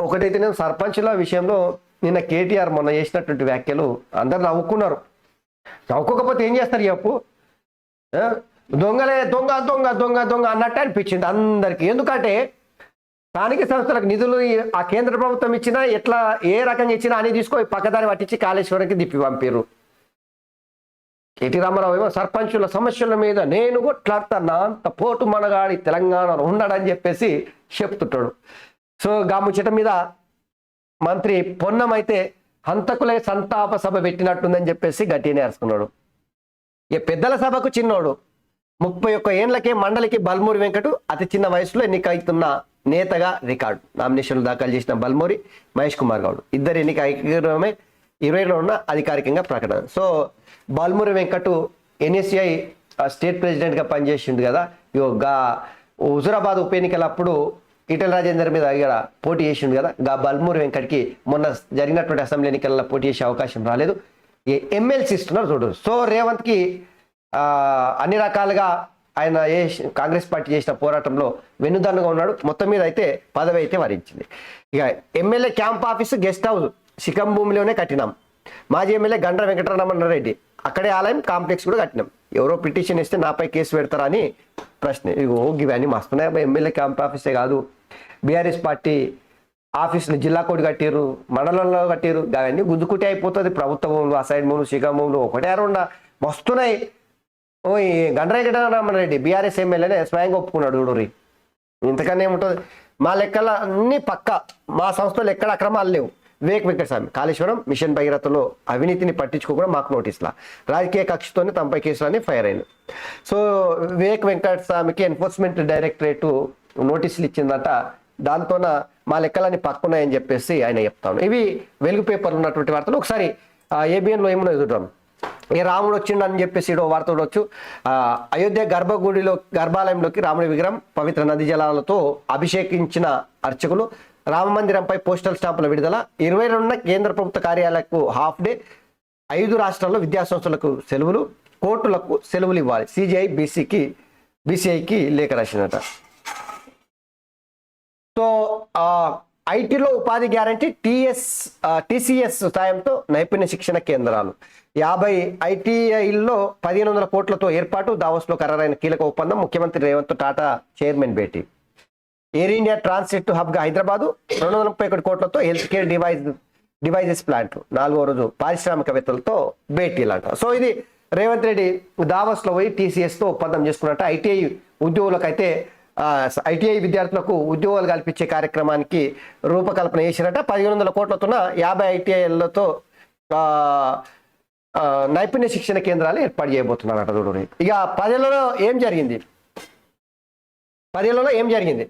ఒకటైతే నేను సర్పంచుల విషయంలో నిన్న కేటీఆర్ మొన్న చేసినటువంటి వ్యాఖ్యలు అందరు నవ్వుకున్నారు. నవ్వుకోకపోతే ఏం చేస్తారు చెప్పు, దొంగలే దొంగ దొంగ దొంగ దొంగ అన్నట్టు అనిపించింది అందరికీ. ఎందుకంటే స్థానిక సంస్థలకు నిధులు ఆ కేంద్ర ప్రభుత్వం ఇచ్చినా ఎట్లా ఏ రకంగా ఇచ్చినా అని తీసుకొని పక్కదారి పట్టించి కాళేశ్వరంకి దిప్పి పంపిర్రు. కేటీ రామారావు ఏమో సర్పంచుల సమస్యల మీద నేను కొట్లాడుతున్నా, అంత పోటు మనగాడి తెలంగాణలో ఉన్నాడని చెప్పేసి చెప్తుంటాడు. సో ముచ్చట మీద మంత్రి పొన్నం అయితే హంతకులే సంతాప సభ పెట్టినట్టుందని చెప్పేసి గట్టినే అరుచుకున్నాడు. ఇక పెద్దల సభకు చిన్నోడు 31 ఏళ్లకే మండలికి బల్మూరి వెంకటు అతి చిన్న వయసులో ఎన్నికవుతున్న నేతగా రికార్డు. నామినేషన్లు దాఖలు చేసిన బల్మూరి, మహేష్ కుమార్ గౌడ్ ఇద్దరు ఎన్నిక ఐక్యమే 20లో ఉన్న అధికారికంగా ప్రకటన. So Balmuri Venkat NSCI state ప్రెసిడెంట్గా పనిచేసిండు కదా. హుజురాబాద్ ఉప ఎన్నికలప్పుడు ఈటెల రాజేందర్ మీద ఇక్కడ పోటీ చేసిండు కదా. బల్మూరి వెంకట్కి మొన్న జరిగినటువంటి అసెంబ్లీ ఎన్నికల్లో పోటీ చేసే అవకాశం రాలేదు. ఎమ్మెల్సీ ఇస్తున్నారు చూడు. సో రేవంత్కి అన్ని రకాలుగా ఆయన కాంగ్రెస్ పార్టీ చేసిన పోరాటంలో వెన్నుదన్నుగా ఉన్నాడు. మొత్తం మీద అయితే పదవి అయితే వరించింది. ఇక MLA camp office guest house శిఖం భూమిలోనే కట్టినాం. మాజీ ఎమ్మెల్యే గండ్ర వెంకటరమణ రెడ్డి అక్కడే ఆలయం కాంప్లెక్స్ కూడా కట్టినాం. ఎవరో పిటిషన్ ఇస్తే నాపై కేసు పెడతారా అని ప్రశ్న. ఇవన్నీ మస్తున్నాయి. ఎమ్మెల్యే క్యాంప్ ఆఫీసే కాదు, బీఆర్ఎస్ పార్టీ ఆఫీసులు జిల్లా కోడ్ కట్టిర్రు, మండలంలో కట్టిర్రు. అవన్నీ గుంజుకుంటే అయిపోతుంది. ప్రభుత్వ భూములు, అసైడ్ భూములు, శిఖం భూములు ఒకటే రెండు మస్తున్నాయి. ఈ గండ్ర వెంకటరమణ రెడ్డి బీఆర్ఎస్ ఎమ్మెల్యేనే స్వయంగా ఒప్పుకున్నాడు. చూడుర్రి, ఇంతకన్నా ఏముంటుంది. మా లెక్కల అన్ని పక్క, మా సంస్థలు ఎక్కడ అక్రమాలు లేవు. వివేక్ వెంకటస్వామి కాళేశ్వరం మిషన్ భగీరథలో అవినీతిని పట్టించుకోకుండా మాకు నోటీసులా రాజకీయ కక్షతోనే తమపై కేసులని ఫైర్ అయింది. సో వివేక్ వెంకటస్వామికి ఎన్ఫోర్స్మెంట్ డైరెక్టరేట్ నోటీసులు ఇచ్చిందట. దాంతోన మా లెక్కలని పక్కున్నాయని చెప్పేసి ఆయన చెప్తాను. ఇవి వెలుగు పేపర్లు ఉన్నటువంటి వార్తలు. ఒకసారి ఏబిఎన్లో ఏమన్నా చూద్దాం. ఈ రాముడు వచ్చిండని చెప్పేసి ఇడో వార్త చూడవచ్చు. అయోధ్య గర్భాలయంలోకి రాముడి విగ్రహం పవిత్ర నది జలాలతో అభిషేకించిన అర్చకులు. రామ మందిరంపై పోస్టల్ స్టాంపుల విడుదల. 22న కేంద్ర ప్రభుత్వ కార్యాలయాలకు హాఫ్ డే. 5 రాష్ట్రాల్లో విద్యాసంస్థలకు సెలవులు. కోర్టులకు సెలవులు ఇవ్వాలి. సిజిఐ బీసీఐకి లేఖ రాసినట. సో ఐటీలో ఉపాధి గ్యారంటీ. టీసీఎస్ సాయంతో నైపుణ్య శిక్షణ కేంద్రాలు. 50 ఐటీఐల్లో 1500 కోట్లతో ఏర్పాటు. దావోస్లో ఖరారైన కీలక ఒప్పందం. ముఖ్యమంత్రి రేవంత్ టాటా చైర్మన్ భేటీ. ఎయిర్ ఇండియా ట్రాన్సిట్ హబ్గా హైదరాబాదు. 231 కోట్లతో హెల్త్ కేర్ డివైజెస్ ప్లాంట్లు. 4వ రోజు పారిశ్రామికవేత్తలతో భేటీలంట. సో ఇది రేవంత్ రెడ్డి దావోస్లో పోయి టీసీఎస్తో ఒప్పందం చేసుకున్నట్ట. ఐటీఐ ఉద్యోగులకైతే ఐటీఐ విద్యార్థులకు ఉద్యోగాలు కల్పించే కార్యక్రమానికి రూపకల్పన చేసినట్ట. 1500 కోట్లతో 50 ఐటీఐలతో నైపుణ్య శిక్షణ కేంద్రాలు ఏర్పాటు చేయబోతున్నారట. చూడండి ఇక 10 ఏళ్లలో ఏం జరిగింది.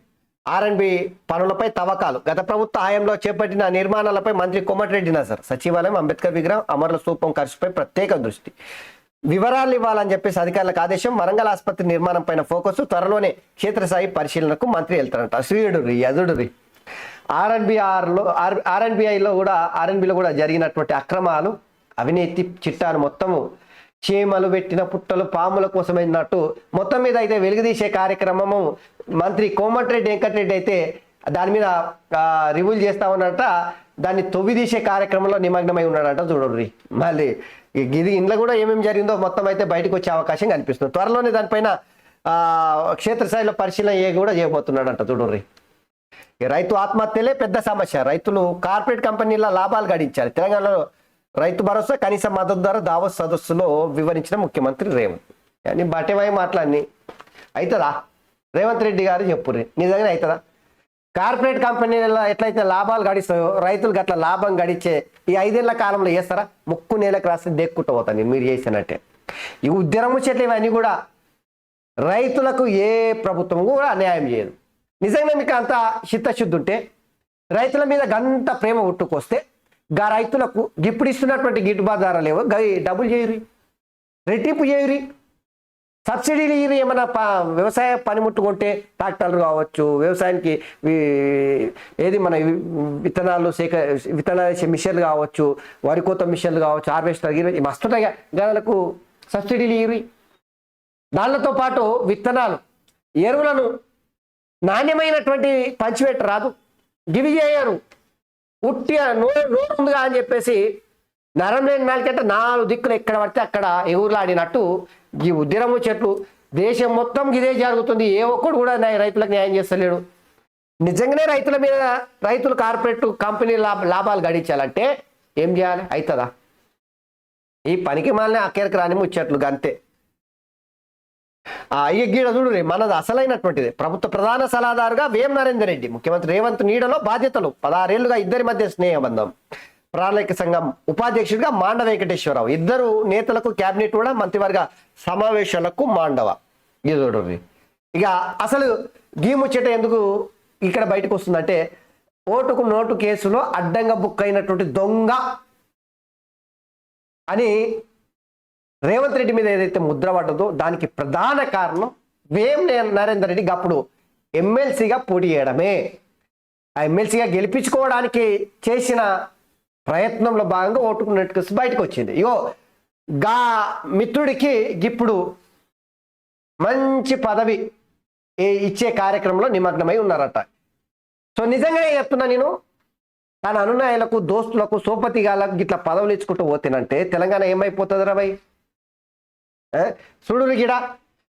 ఆర్ఎండ్బి పనులపై తవ్వకాలు. గత ప్రభుత్వ హయాంలో చేపట్టిన నిర్మాణాలపై మంత్రి కోమటిరెడ్డి నజర్. సచివాలయం, అంబేద్కర్ విగ్రహం, అమరుల స్తూపం ఖర్చుపై ప్రత్యేక దృష్టి. వివరాలు ఇవ్వాలని చెప్పేసి అధికారులకు ఆదేశం. వరంగల్ ఆసుపత్రి నిర్మాణం పైన ఫోకస్. త్వరలోనే క్షేత్రస్థాయి పరిశీలనకు మంత్రి వెళ్తారంట. శ్రీయుడురి అదుడురి. ఆర్ఎన్బిలో కూడా జరిగినటువంటి అక్రమాలు, అవినీతి చిట్టాను మొత్తము చీమలు పెట్టిన పుట్టలు పాముల కోసమైనట్టు మొత్తం మీద అయితే వెలుగుదీసే కార్యక్రమము మంత్రి కోమటిరెడ్డి వెంకటరెడ్డి అయితే దాని మీద రివ్యూలు చేస్తా ఉన్నట. దాన్ని తొవ్విదీసే కార్యక్రమంలో నిమగ్నమై ఉన్నాడంట. చూడండి మళ్ళీ ఇది ఇంట్లో కూడా ఏమేమి జరిగిందో మొత్తం అయితే బయటకు వచ్చే అవకాశం కనిపిస్తుంది. త్వరలోనే దానిపైన క్షేత్రస్థాయిలో పరిశీలన కూడా చేయబోతున్నాడంట. చూడండి రైతు ఆత్మహత్యలే పెద్ద సమస్య. రైతులు కార్పొరేట్ కంపెనీల లాభాలు గడించారు. తెలంగాణలో రైతు భరోసా కనీస మద్దతు ధర దావోస్ సదస్సులో వివరించిన ముఖ్యమంత్రి రేవంత్. అని బట్టేమై మాట్లాడి అవుతుందా? రేవంత్ రెడ్డి గారు చెప్పుర్రి, నిజంగానే అవుతుందా? కార్పొరేట్ కంపెనీలలో ఎట్లయితే లాభాలు గడిస్తాయో రైతులు గట్ల లాభం గడిచే ఈ 5 ఏళ్ల కాలంలో చేస్తారా? ముక్కు నేలకు రాసి దెక్కుంటూ పోతాను మీరు చేసినట్టే. ఈ ఉద్యమం చెట్లు ఇవన్నీ కూడా రైతులకు ఏ ప్రభుత్వం కూడా అన్యాయం చేయదు. నిజంగా మీకు అంత చిత్తశుద్ధి ఉంటే రైతుల మీద గంట ప్రేమ ఉట్టుకొస్తే గా రైతులకు ఇప్పుడు ఇస్తున్నటువంటి గిట్టుబాటు ధర లేవు, డబ్బులు చేయరు, రెట్టింపు చేయరు, సబ్సిడీలు ఇవి. ఏమైనా వ్యవసాయ పనిముట్టుకుంటే ట్రాక్టర్లు కావచ్చు, వ్యవసాయానికి ఏది మన విత్తనాలు మిషన్లు కావచ్చు, వరి కోత మిషన్లు కావచ్చు, హార్వెస్టర్ ఇవి మస్తుంటాయి. దానికి సబ్సిడీలు ఇవి. దానితో పాటు విత్తనాలు, ఎరువులను నాణ్యమైనటువంటి పంచిపెట్ట రాదు, గివి చేయరు. ఉట్టి నోరు ఉందిగా అని చెప్పేసి నరం లేని నాలుకంటే 4 దిక్కులు ఎక్కడ పడితే అక్కడ ఎగురులాడినట్టు ఈ ఉద్యమము చెట్లు దేశం మొత్తం ఇదే జరుగుతుంది. ఏ ఒక్కడు కూడా రైతులకు న్యాయం చేస్తలేడు. నిజంగానే రైతుల మీద రైతులు కార్పొరేట్ కంపెనీ లాభాలు గడించాలంటే ఏం చేయాలి? అవుతుందా? ఈ పనికి మాలిన అక్కడికి రాని ముచ్చట్లు అంతే. గీడ చూడు మనది అసలైనటువంటిది. ప్రభుత్వ ప్రధాన సలహాదారుగా వేం నరేందర్ రెడ్డి, ముఖ్యమంత్రి రేవంత్ నీడలో బాధ్యతలు. 16 ఏళ్లుగా ఇద్దరి మధ్య స్నేహబంధం. ప్రణాళిక సంఘం ఉపాధ్యక్షుడిగా మాండవ వెంకటేశ్వరరావు. ఇద్దరు నేతలకు క్యాబినెట్ కూడా మంత్రివర్గ సమావేశాలకు మాండవ. ఇది చూడండి. ఇక అసలు గీ ముచ్చట ఎందుకు ఇక్కడ బయటకు వస్తుందంటే, ఓటుకు నోటు కేసులో అడ్డంగా బుక్ అయినటువంటి దొంగ అని రేవంత్ రెడ్డి మీద ఏదైతే ముద్ర పడ్డదో దానికి ప్రధాన కారణం వేం నరేందర్ రెడ్డికి అప్పుడు ఎమ్మెల్సీగా పోటీ చేయడమే. ఆ ఎమ్మెల్సీగా గెలిపించుకోవడానికి చేసిన ప్రయత్నంలో భాగంగా ఓటుకున్నట్టు బయటకు వచ్చింది. గా మిత్రుడికి ఇప్పుడు మంచి పదవి ఇచ్చే కార్యక్రమంలో నిమగ్నమై ఉన్నారట. సో నిజంగా చెప్తున్నా నేను, తన అనునాయులకు, దోస్తులకు, సోపతిగాలకు ఇట్లా పదవులు ఇచ్చుకుంటూ పోతేనంటే తెలంగాణ ఏమైపోతుంది రా భయ్? చూడు గిడ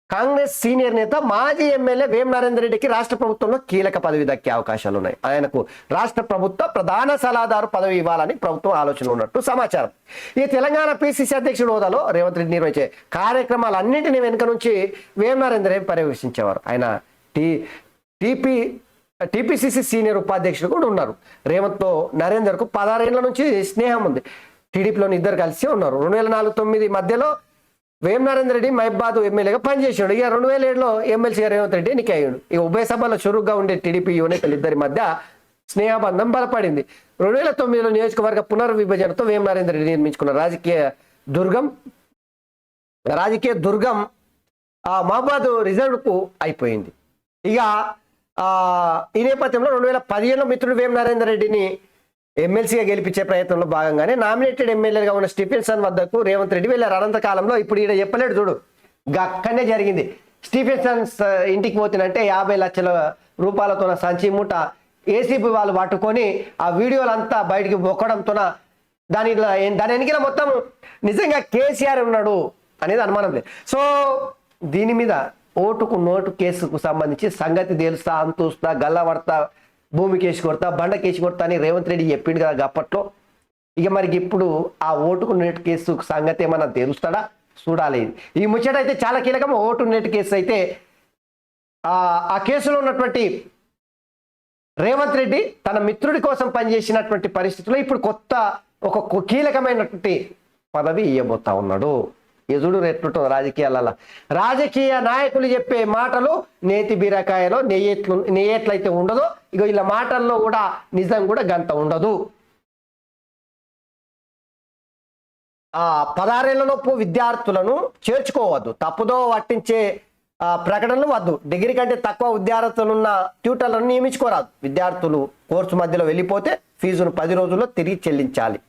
కాంగ్రెస్ సీనియర్ నేత మాజీ ఎమ్మెల్యే వేం నరేందర్ రెడ్డికి రాష్ట్ర ప్రభుత్వంలో కీలక పదవి దక్కే అవకాశాలు ఉన్నాయి. ఆయనకు రాష్ట్ర ప్రభుత్వ ప్రధాన సలహాదారు పదవి ఇవ్వాలని ప్రభుత్వం ఆలోచన ఉన్నట్టు సమాచారం. ఈ తెలంగాణ పిసిసి అధ్యక్షుడు హోదాలో రేవంత్ రెడ్డి నిర్వహించే కార్యక్రమాలన్నింటినీ వెనుక నుంచి వేం నరేందర్ రెడ్డి పర్యవేక్షించేవారు. ఆయన టీపీసీసీ సీనియర్ ఉపాధ్యక్షుడు కూడా ఉన్నారు. రేవంత్తో నరేందర్కు 16 ఏళ్ల నుంచి స్నేహం ఉంది. టీడీపీలోని ఇద్దరు కలిసి ఉన్నారు. 2004-09 మధ్యలో వేం నరేందర్ రెడ్డి మహిబాద్ ఎమ్మెల్యేగా పనిచేసాడు. ఇక 2007లో ఎమ్మెల్సీగా రేవంత్ రెడ్డి ఎన్నికయ్యాడు. ఇక ఉభయ సభలో చురుగ్గా ఉండే టీడీపీ యువనేతలు ఇద్దరి మధ్య స్నేహబంధం బలపడింది. 2009లో నియోజకవర్గ పునర్విభజనతో వేం నరేందర్ రెడ్డి నిర్మించుకున్న రాజకీయ దుర్గం మహబాద్ రిజర్వ్కు అయిపోయింది. ఇక ఈ నేపథ్యంలో 2015లో మిత్రుడు వేం నరేందర్ రెడ్డిని ఎమ్మెల్సీగా గెలిపించే ప్రయత్నంలో భాగంగానే నామినేటెడ్ ఎమ్మెల్యేగా ఉన్న స్టీఫెన్సన్ వద్దకు రేవంత్ రెడ్డి వెళ్ళారు. అనంతకాలంలో ఇప్పుడు ఈయన చెప్పలేడు చూడు, అక్కడనే జరిగింది. స్టీఫెన్సన్ ఇంటికి పోతున్నంటే 50 లక్షల రూపాయలతో సంచి మూట ఏసీబీ వాళ్ళు పట్టుకొని ఆ వీడియోలంతా బయటికి మొక్కడంతో దాని వెనకాల మొత్తం నిజంగా కేసీఆర్ ఉన్నాడు అనేది అనుమానం లేదు. సో దీని మీద ఓటుకు నోటు కేసుకు సంబంధించి సంగతి తేలుస్తా, అంతూస్తా, గల్లవడతా, భూమి కేసు కొడతా, బండ కేసు కొడతా అని రేవంత్ రెడ్డి చెప్పిండు కదా అప్పట్లో. ఇక మరి ఇప్పుడు ఆ ఓటుకు నోటు కేసు సంగతి ఏమన్నా తెలుస్తాడా చూడాలి. ఈ ముచ్చట అయితే చాలా కీలకం. ఓటు నోటు కేసు అయితే ఆ కేసులో ఉన్నటువంటి రేవంత్ రెడ్డి తన మిత్రుడి కోసం పనిచేసినటువంటి పరిస్థితుల్లో ఇప్పుడు కొత్త ఒక కీలకమైనటువంటి పదవి ఇవ్వబోతా ఉన్నాడు. ఎదుడు రెట్లుంటో రాజకీయాలలో రాజకీయ నాయకులు చెప్పే మాటలు నేతి బీరకాయలో నెయ్యేట్లయితే ఉండదో ఇక ఇలా మాటల్లో కూడా నిజం కూడా గంత ఉండదు. 16 ఏళ్లలోపు విద్యార్థులను చేర్చుకోవద్దు, తప్పుదో పట్టించే ప్రకటనలు వద్దు, డిగ్రీ కంటే తక్కువ విద్యార్థులున్న ట్యూటర్లను నియమించుకోరాదు, విద్యార్థులు కోర్సు మధ్యలో వెళ్ళిపోతే ఫీజును 10 రోజుల్లో తిరిగి చెల్లించాలి,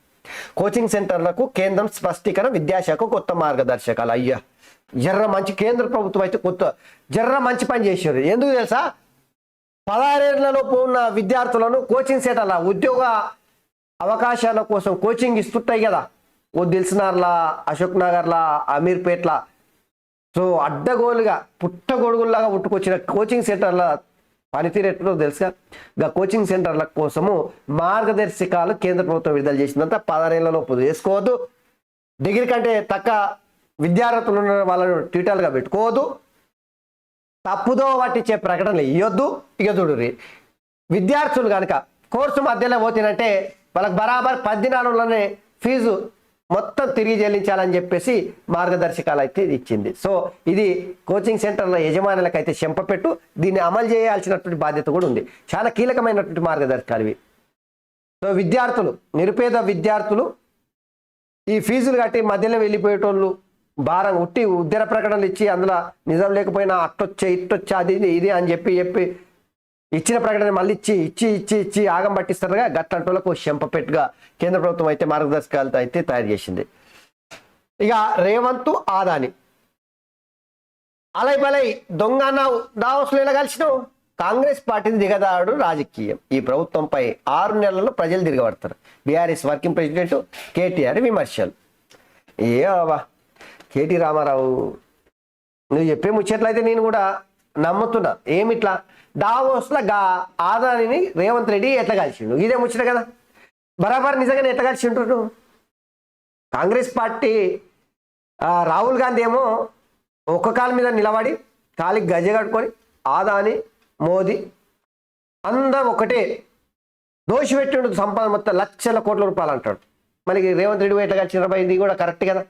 కోచింగ్ సెంటర్లకు కేంద్రం స్పష్టీకరణ, విద్యాశాఖ కొత్త మార్గదర్శకాలు. అయ్యా జర్ర మంచి కేంద్ర ప్రభుత్వం అయితే జర్ర మంచి పని చేశారు. ఎందుకు తెలుసా, 16 ఏళ్లలోపు ఉన్న విద్యార్థులను కోచింగ్ సెంటర్ల ఉద్యోగ అవకాశాల కోసం కోచింగ్ ఇస్తుంటాయి కదా, దిల్సునగర్లా, అశోక్ నగర్లా, అమీర్పేట్ల. సో అడ్డగోలుగా పుట్టగొడుగుల్లాగా పుట్టుకొచ్చిన కోచింగ్ సెంటర్ల పనితీరు ఎట్లా తెలుసుగా. కోచింగ్ సెంటర్ల కోసము మార్గదర్శకాలు కేంద్ర ప్రభుత్వం విడుదల చేసిందంతా 16 ఏళ్లలోపు చేసుకోవద్దు, డిగ్రీ కంటే తక్కువ విద్యార్థులు ఉన్న వాళ్ళను ట్యూటర్లుగా పెట్టుకోవద్దు, తప్పుదో పట్టించే ప్రకటనలు ఇవ్వద్దు. ఇక చూడు విద్యార్థులు కనుక కోర్సు మధ్యలో పోతినంటే వాళ్ళకి బరాబర్ 10 దినాలలోనే ఫీజు మొత్తం తిరిగి చెల్లించాలని చెప్పేసి మార్గదర్శకాలు అయితే ఇచ్చింది. సో ఇది కోచింగ్ సెంటర్ల యజమానులకు అయితే చెంపపెట్టు, దీన్ని అమలు చేయాల్సినటువంటి బాధ్యత కూడా ఉంది. చాలా కీలకమైనటువంటి మార్గదర్శకాలు ఇవి. సో విద్యార్థులు, నిరుపేద విద్యార్థులు ఈ ఫీజులు కట్టి మధ్యలో వెళ్ళిపోయేటోళ్ళు భారం ఉట్టి ఉద్యర ప్రకటనలు ఇచ్చి అందులో నిజం లేకపోయినా ఇట్టొచ్చా అది ఇది అని చెప్పి ఇచ్చిన ప్రకటన మళ్ళీ ఇచ్చి ఆగం పట్టిస్తారుగా. గట్టంటోళ్ళకు చెంపపెట్టుగా కేంద్ర ప్రభుత్వం అయితే మార్గదర్శకాలతో అయితే తయారు చేసింది. ఇక రేవంత్ ఆదాని అలై దొంగ దావస్లో ఎలా కలిసినావు, కాంగ్రెస్ పార్టీని దిగదాడు రాజకీయం, ఈ ప్రభుత్వంపై 6 నెలల్లో ప్రజలు తిరగబడతారు, బీఆర్ఎస్ వర్కింగ్ ప్రెసిడెంట్ కేటీఆర్ విమర్శలు. కేటీ రామారావు నువ్వు చెప్పే ముచ్చట్లయితే నేను కూడా నమ్ముతున్నా. ఏమిట్లా దావోస్లో ఆదానిని రేవంత్ రెడ్డి ఎట్లా కలిసిండు, ఇదే ముచ్చట కదా. బరాబర్ నిజంగానే ఎట్లా కలిసిండు. కాంగ్రెస్ పార్టీ రాహుల్ గాంధీ ఏమో ఒక్క కాలు మీద నిలబడి కాలికి గజ కట్టుకొని ఆదాని మోదీ అందరూ ఒకటే దోషి పెట్టిండు, సంపద మొత్తం లక్షల కోట్ల రూపాయలు అంటాడు. మరి రేవంత్ రెడ్డి ఎట్లా కలిసిన ఇది కూడా కరెక్ట్ కదా.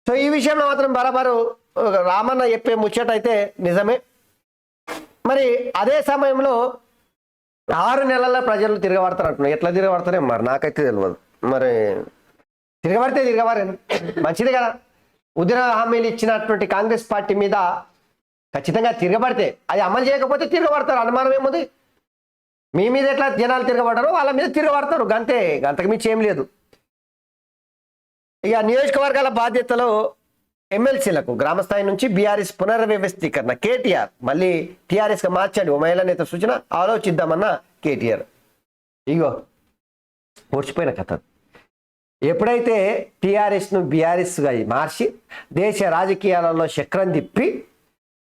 సో ఈ విషయంలో మాత్రం బరాబరు రామన్న చెప్పే ముచ్చట అయితే నిజమే. మరి అదే సమయంలో 6 నెలల్లో ప్రజలు తిరగబడతారు అంటున్నారు. ఎట్లా తిరగబడతారే మరి నాకైతే తెలియదు. మరి తిరగబడితే మంచిదే కదా. ఉద్యమ హామీలు ఇచ్చినటువంటి కాంగ్రెస్ పార్టీ మీద ఖచ్చితంగా తిరగబడితే, అది అమలు చేయకపోతే తిరగబడతారు, అనుమానం ఏముంది. మీ మీద ఎట్లా జనాలు తిరగబడరు వాళ్ళ మీద తిరగబడతారు, గంతే, గంతకు మించి ఏం లేదు. ఇక నియోజకవర్గాల బాధ్యతలో ఎమ్మెల్సీలకు గ్రామస్థాయి నుంచి బీఆర్ఎస్ పునర్వ్యవస్థీకరణ, కేటీఆర్ మళ్ళీ టీఆర్ఎస్గా మార్చాడు, ఓ మహిళా నేత సూచన, ఆలోచిద్దామన్న కేటీఆర్. ఇగో ఓడిచిపోయిన కథ. ఎప్పుడైతే టీఆర్ఎస్ను బీఆర్ఎస్గా మార్చి దేశ రాజకీయాలలో చక్రం తిప్పి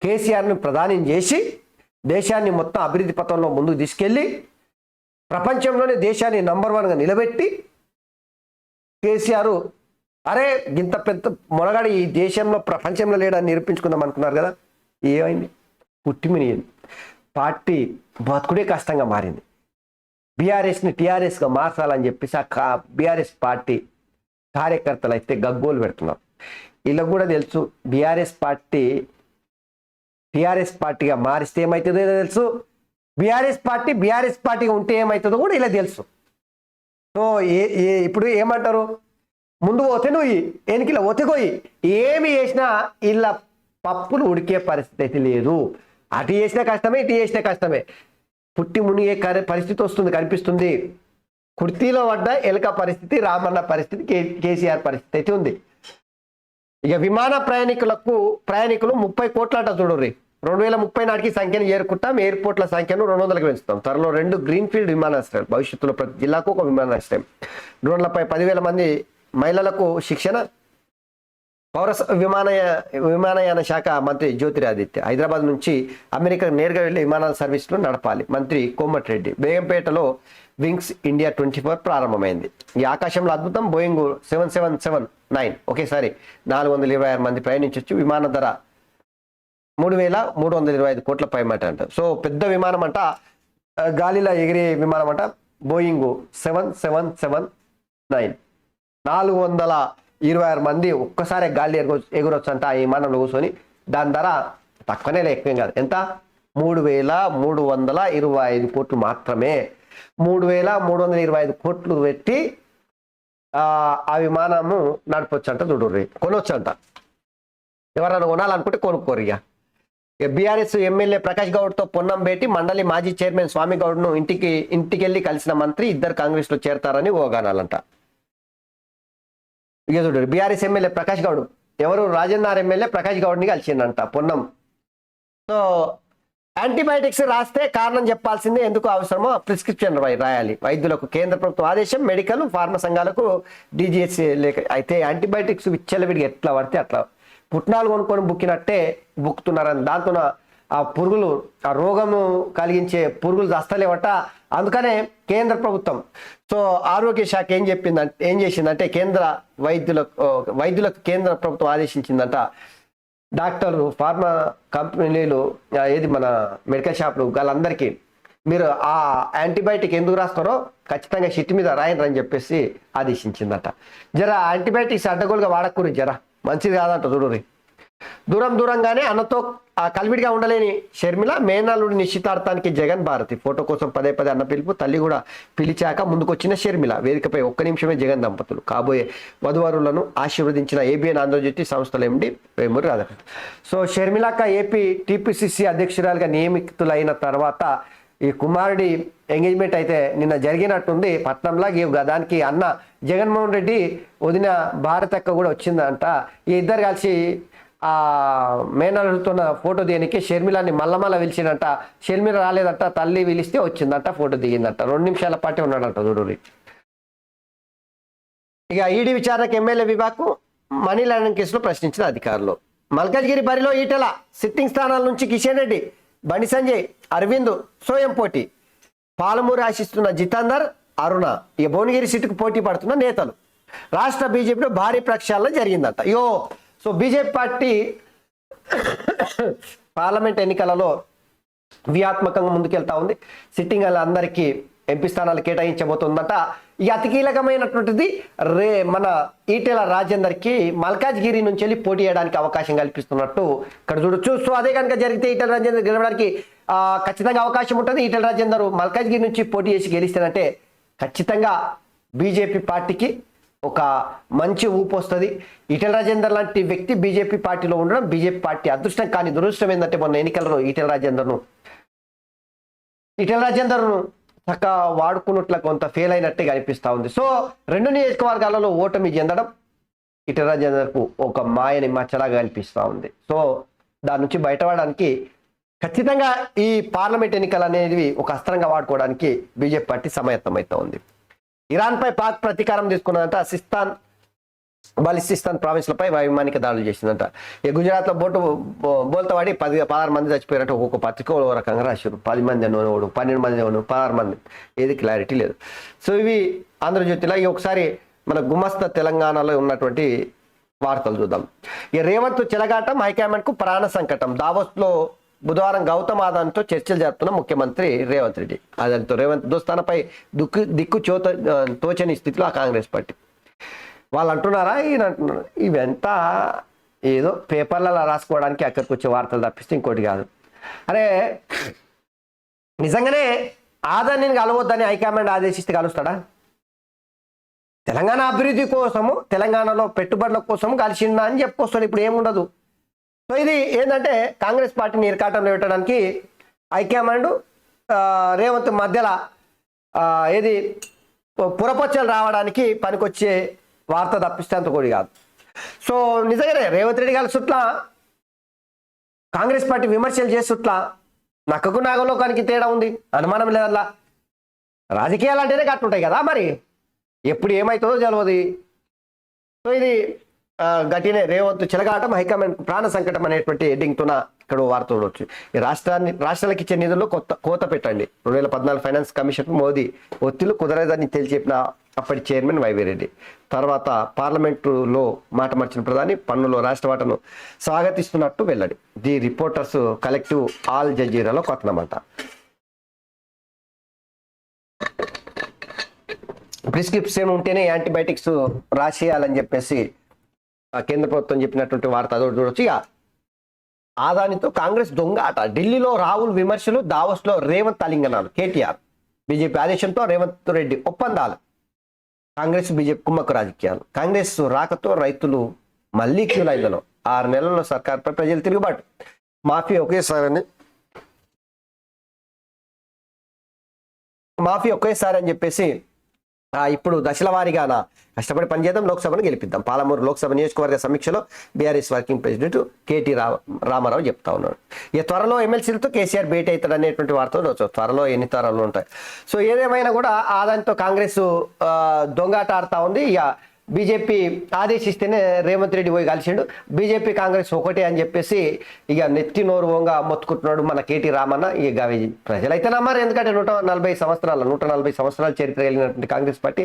కేసీఆర్ను ప్రధాని చేసి దేశాన్ని మొత్తం అభివృద్ధి పథంలో ముందుకు తీసుకెళ్ళి ప్రపంచంలోనే దేశాన్ని నంబర్ 1గా నిలబెట్టి కేసీఆర్ అరే ఇంత పెద్ద మొనగాడు ఈ దేశంలో ప్రపంచంలో లేడని నిరూపించుకుందాం అనుకున్నారు కదా. ఏమైంది, పుట్టిమినియండి. పార్టీ బతుకుడే కష్టంగా మారింది. బీఆర్ఎస్ని టీఆర్ఎస్గా మార్చాలని చెప్పేసి బీఆర్ఎస్ పార్టీ కార్యకర్తలు అయితే గగ్గోలు పెడుతున్నారు. వీళ్ళకు కూడా తెలుసు బీఆర్ఎస్ పార్టీ టీఆర్ఎస్ పార్టీగా మారిస్తే ఏమవుతుందో తెలుసు, బీఆర్ఎస్ పార్టీగా ఉంటే ఏమవుతుందో కూడా ఇలా తెలుసు. సో ఇప్పుడు ఏమంటారు, ముందు పోతే నువ్వు ఎన్నికల ఒతికోయి ఏమి చేసినా ఇలా పప్పులు ఉడికే పరిస్థితి అయితే లేదు. అటు చేసినా కష్టమే, ఇటు చేసినా కష్టమే. పుట్టి మునిగే పరిస్థితి వస్తుంది, కనిపిస్తుంది. కుర్తీలో పడ్డ ఎలక పరిస్థితి, రామన్న పరిస్థితి, కేసీఆర్ పరిస్థితి అయితే ఉంది. ఇక విమాన ప్రయాణికులు 30 కోట్లట చూడుర్రి. 2030 నాటికి సంఖ్యను చేరుకుంటాం, ఎయిర్పోర్ట్ల సంఖ్యను 200కి పెంచుతాం. త్వరలో 2 గ్రీన్ఫీల్డ్ విమానాశ్రయాలు, భవిష్యత్తులో ప్రతి జిల్లాకు ఒక విమానాశ్రయం. డ్రోన్లపై 10,000 మంది మహిళలకు శిక్షణ. పౌర విమానయాన శాఖ మంత్రి జ్యోతిరాదిత్య హైదరాబాద్ నుంచి అమెరికా నేరుగా వెళ్లి విమానాల సర్వీసులు నడపాలి. మంత్రి కోమటిరెడ్డి. బేగంపేటలో వింగ్స్ ఇండియా 24 ప్రారంభమైంది. ఈ ఆకాశంలో అద్భుతం. బోయింగ్ 7779 ఒకేసారి 426 మంది ప్రయాణించవచ్చు. విమాన ధర 3,325 కోట్ల పైమాట అంట. సో పెద్ద విమానం అంట, గాలిలో ఎగిరే విమానం అంట. బోయింగ్ 7779 426 మంది ఒక్కసారి గాలి ఎగురొచ్చు అంట ఈ విమానంలో కూర్చొని. దాని ధర తక్కువనే ఎక్కువేం కాదు. ఎంత? 3,325 కోట్లు మాత్రమే. 3,325 కోట్లు పెట్టి ఆ విమానము నడపొచ్చు అంట. చూడుర్రి, కొనొచ్చు అంట. ఎవరైనా కొనాలనుకుంటే కొనుక్కోరు. ఇక బీఆర్ఎస్ ఎమ్మెల్యే ప్రకాష్ గౌడ్తో పొన్నం భేటీ. మండలి మాజీ చైర్మన్ స్వామి గౌడ్ను ఇంటికెళ్ళి కలిసిన మంత్రి. ఇద్దరు కాంగ్రెస్లో చేరతారని ఓగానాలంట. ఇక చూడు, బీఆర్ఎస్ ఎమ్మెల్యే ప్రకాష్ గౌడ్ ఎవరు, రాజేందర్ ఎమ్మెల్యే ప్రకాష్ గౌడ్ని కలిసిందంట పొన్నం. సో యాంటీబయాటిక్స్ రాస్తే కారణం చెప్పాల్సిందే, ఎందుకు అవసరమో ప్రిస్క్రిప్షన్ రాయాలి. వైద్యులకు కేంద్ర ప్రభుత్వం ఆదేశం. మెడికల్ ఫార్మా సంఘాలకు డీజీహెచ్ లేక. అయితే యాంటీబయాటిక్స్ విచ్చలవిడిగా ఎట్లా పడితే అట్లా పుట్నాలు కొనుక్కొని బుక్కినట్టే బుక్కుతున్నారని, దాంతో ఆ పురుగులు, ఆ రోగము కలిగించే పురుగులు దస్తలేవట. అందుకనే కేంద్ర ప్రభుత్వం, సో ఆరోగ్య శాఖ ఏం చేసిందంటే కేంద్ర వైద్యులకు కేంద్ర ప్రభుత్వం ఆదేశించిందంట. డాక్టర్లు, ఫార్మా కంపెనీలు, మన మెడికల్ షాపులు వాళ్ళందరికీ మీరు ఆ యాంటీబయాటిక్ ఎందుకు రాస్తారో ఖచ్చితంగా షిట్ మీద రాయనని చెప్పేసి ఆదేశించిందట. జర యాంటీబయాటిక్స్ అడ్డగోలుగా వాడకూడదు, జర మంచిది కాదంట. చూడురి, దూరంగానే అన్నతో కలివిడిగా ఉండలేని షర్మిల. మేనల్లుడి నిశ్చితార్థానికి జగన్ భారతి. ఫోటో కోసం పదే అన్న పిలుపు. తల్లి కూడా పిలిచాక ముందుకొచ్చిన షర్మిల. వేదికపై ఒక్క నిమిషమే జగన్ దంపతులు. కాబోయే వధువరులను ఆశీర్వదించిన ఏబిఎన్ ఆంధ్రజ్యోతి సంస్థల ఎండి వేమూరి రాధాకృష్ణ. సో షర్మిలక్క ఏపీ టీపీసీసీ అధ్యక్షురాలుగా నియమితులైన తర్వాత ఈ కుమారుడి ఎంగేజ్మెంట్ అయితే నిన్న జరిగినట్టుంది పట్నంలో. దానికి అన్న జగన్మోహన్ రెడ్డి, వదిన భారతక్క కూడా వచ్చిందంట. ఈ ఇద్దరు కలిసి ఆ మేనల్లుతో ఫోటో దిగనికి షర్మిలాని మళ్ళా పిలిచిందంట. షర్మిల రాలేదంట, తల్లి పిలిస్తే వచ్చిందంట, ఫోటో దిగిందంట. 2 నిమిషాల పాటే ఉన్నాడంట. చూడురి, ఇక ఈడీ విచారణకు ఎమ్మెల్యే విభాగ్కు మనీ లాండరింగ్ కేసులో ప్రశ్నించిన అధికారులు. మల్కాజ్గిరి బరిలో ఈటెల. సిట్టింగ్ స్థానాల నుంచి కిషన్ రెడ్డి, బండి సంజయ్, అరవింద్ సోయం పోటీ. పాలమూరు ఆశిస్తున్న జితేందర్, అరుణ. ఇక భువనగిరి సీటుకు పోటీ పడుతున్న నేతలు. రాష్ట్ర బీజేపీలో భారీ ప్రక్షాళన జరిగిందంట. సో బీజేపీ పార్టీ పార్లమెంట్ ఎన్నికలలో వ్యూహాత్మకంగా ముందుకెళ్తా ఉంది. సిట్టింగ్ అందరికీ ఎంపీ స్థానాలు కేటాయించబోతుందట. ఈ అతి కీలకమైనటువంటిది మన ఈటెల రాజేందర్కి మల్కాజ్గిరి నుంచి వెళ్ళి పోటీ చేయడానికి అవకాశం కల్పిస్తున్నట్టు ఇక్కడ చూడొచ్చు. సో అదే కనుక జరిగితే ఈటెల రాజేందర్ గెలవడానికి ఖచ్చితంగా అవకాశం ఉంటుంది. ఈటెల రాజేందర్ మల్కాజ్గిరి నుంచి పోటీ చేసి గెలిస్తేనంటే ఖచ్చితంగా బీజేపీ పార్టీకి ఒక మంచి ఊపు వస్తుంది. ఈటెల రాజేందర్ లాంటి వ్యక్తి బీజేపీ పార్టీలో ఉండడం బీజేపీ పార్టీ అదృష్టం. కానీ దురదృష్టం ఏంటంటే మొన్న ఎన్నికలలో ఈటెల రాజేందర్ను చక్కగా వాడుకున్నట్ల కొంత ఫెయిల్ అయినట్టే కనిపిస్తూ ఉంది. సో 2 నియోజకవర్గాలలో ఓటమి చెందడం ఈటెల రాజేందర్కు ఒక మాయని మచ్చలాగా కనిపిస్తూ ఉంది. సో దాని నుంచి బయటపడడానికి ఖచ్చితంగా ఈ పార్లమెంట్ ఎన్నికలు అనేవి ఒక అస్త్రంగా వాడుకోవడానికి బీజేపీ పార్టీ సమాయత్తమవుతూ ఉంది. ఇరాన్పై పాక్ ప్రతీకారం తీసుకున్నదంట. బలిస్తిస్తాన్ ప్రావిన్స్లపై వైమానిక దాడులు చేసిందంట. ఈ గుజరాత్లో బోల్తా వాడి 16 మంది చచ్చిపోయారంటే ఒక్కొక్క పత్రిక ఓ రకంగా రాశారు. 10 మంది అనుకోడు, 12 మంది అనుకోడు, 16 మంది, ఏది క్లారిటీ లేదు. సో ఇవి ఆంధ్రజ్యోతిలో. ఒకసారి మన గుమస్తా తెలంగాణలో ఉన్నటువంటి వార్తలు చూద్దాం. ఈ రేవంత్ చెలగాటం హైకమాండ్కు ప్రాణ సంకటం. దావోస్లో బుధవారం గౌతమ్ అదానితో చర్చలు జరుపుతున్న ముఖ్యమంత్రి రేవంత్ రెడ్డి. అదానితో రేవంత్ దోస్తానపై దిక్కు తోచని స్థితిలో ఆ కాంగ్రెస్ పార్టీ వాళ్ళు అంటున్నారా, ఈయన అంటున్నారు. ఇవంతా ఏదో పేపర్లలో రాసుకోవడానికి అక్కడికి వచ్చే వార్తలు తప్పిస్తే ఇంకోటి కాదు. అరే నిజంగానే ఆదాన్ని కలవద్దని హైకమాండ్ ఆదేశిస్తే కలుస్తాడా? తెలంగాణ అభివృద్ధి కోసము, తెలంగాణలో పెట్టుబడుల కోసం కలిసిందా అని చెప్పుకొస్తాడు. ఇప్పుడు ఏముండదు. సో ఇది ఏంటంటే కాంగ్రెస్ పార్టీని ఇరకాటంలో పెట్టడానికి హైకమాండ్ రేవంత్ మధ్యలో ఏది పురపచ్చలు రావడానికి పనికొచ్చే వార్త తప్పిస్తే అంత కూడా కాదు. సో నిజంగానే రేవంత్ రెడ్డి గారి చుట్ల కాంగ్రెస్ పార్టీ విమర్శలు చేస్తుట్లా నక్కకు నాగలోకానికి తేడా ఉంది, అనుమానం లేదల్లా. రాజకీయాలు అంటేనే కట్టుంటాయి కదా, మరి ఎప్పుడు ఏమవుతుందో తెలియదు. సో ఇది గట్టినే రేవంత్ చెలగాటం హైకమాండ్ ప్రాణ సంకటం అనేటువంటి హెడ్డింగ్తో ఇక్కడ వార్త చూడవచ్చు. ఈ రాష్ట్రాలకు ఇచ్చే నిధుల్లో కోత పెట్టండి. 2014 ఫైనాన్స్ కమిషన్ మోదీ ఒత్తిళ్లు కుదరదని తెలియచెప్పిన అప్పటి చైర్మన్ వైవి రెడ్డి. తర్వాత పార్లమెంటులో మాట మార్చిన ప్రధాని పన్నులో రాష్ట్ర వాటాను స్వాగతిస్తున్నట్టు వెల్లడి. ది రిపోర్టర్స్ కలెక్టివ్ ఆల్ జజీరాలో కొత్తనమాట. ప్రిస్క్రిప్షన్ ఉంటేనే యాంటీబయాటిక్స్ రాసేయాలని చెప్పేసి కేంద్ర ప్రభుత్వం చెప్పినటువంటి వార్త అదొకటి చూడొచ్చు. ఇక ఆదానితో కాంగ్రెస్ దొంగ ఆట. ఢిల్లీలో రాహుల్ విమర్శలు, దావోస్లో రేవంత్ అలింగనాలు. కేటీఆర్ బీజేపీ ఆదేశంతో రేవంత్ రెడ్డి ఒప్పందాలు. కాంగ్రెస్ బీజేపీ కుమ్మక్కు రాజకీయాలు. కాంగ్రెస్ రాకతో రైతులు మళ్లీ క్యూలైందలో. 6 నెలల్లో సర్కార్పై ప్రజలు తిరుగుబాటు. మాఫీ ఒకేసారి అని చెప్పేసి ఇప్పుడు దశల వారీగా కష్టపడి పనిచేద్దాం, లోక్సభను గెలిపిద్దాం. పాలమూరు లోక్సభ నియోజకవర్గ సమీక్షలో BRS working president KT Rama Rao చెప్తా ఉన్నాడు. ఇక త్వరలో ఎమ్మెల్సీలతో కేసీఆర్ భేటీ అవుతాడు అనేటువంటి వార్తలు త్వరలో ఎన్ని తరాలు ఉంటాయి. సో ఏదేమైనా కూడా ఆదానితో కాంగ్రెస్ దొంగాట ఆడుతూ ఉంది. ఇక బీజేపీ ఆదేశిస్తేనే రేవంత్ రెడ్డి పోయి కలిసిండు. బీజేపీ కాంగ్రెస్ ఒకటే అని చెప్పేసి ఇక నెత్తి నోరు ఓంగా మొత్తుకుంటున్నాడు మన కేటీ రామన్న. ఇక ప్రజలైతే నమ్మారు, ఎందుకంటే 140 సంవత్సరాల చరిత్ర కలిగినటువంటి కాంగ్రెస్ పార్టీ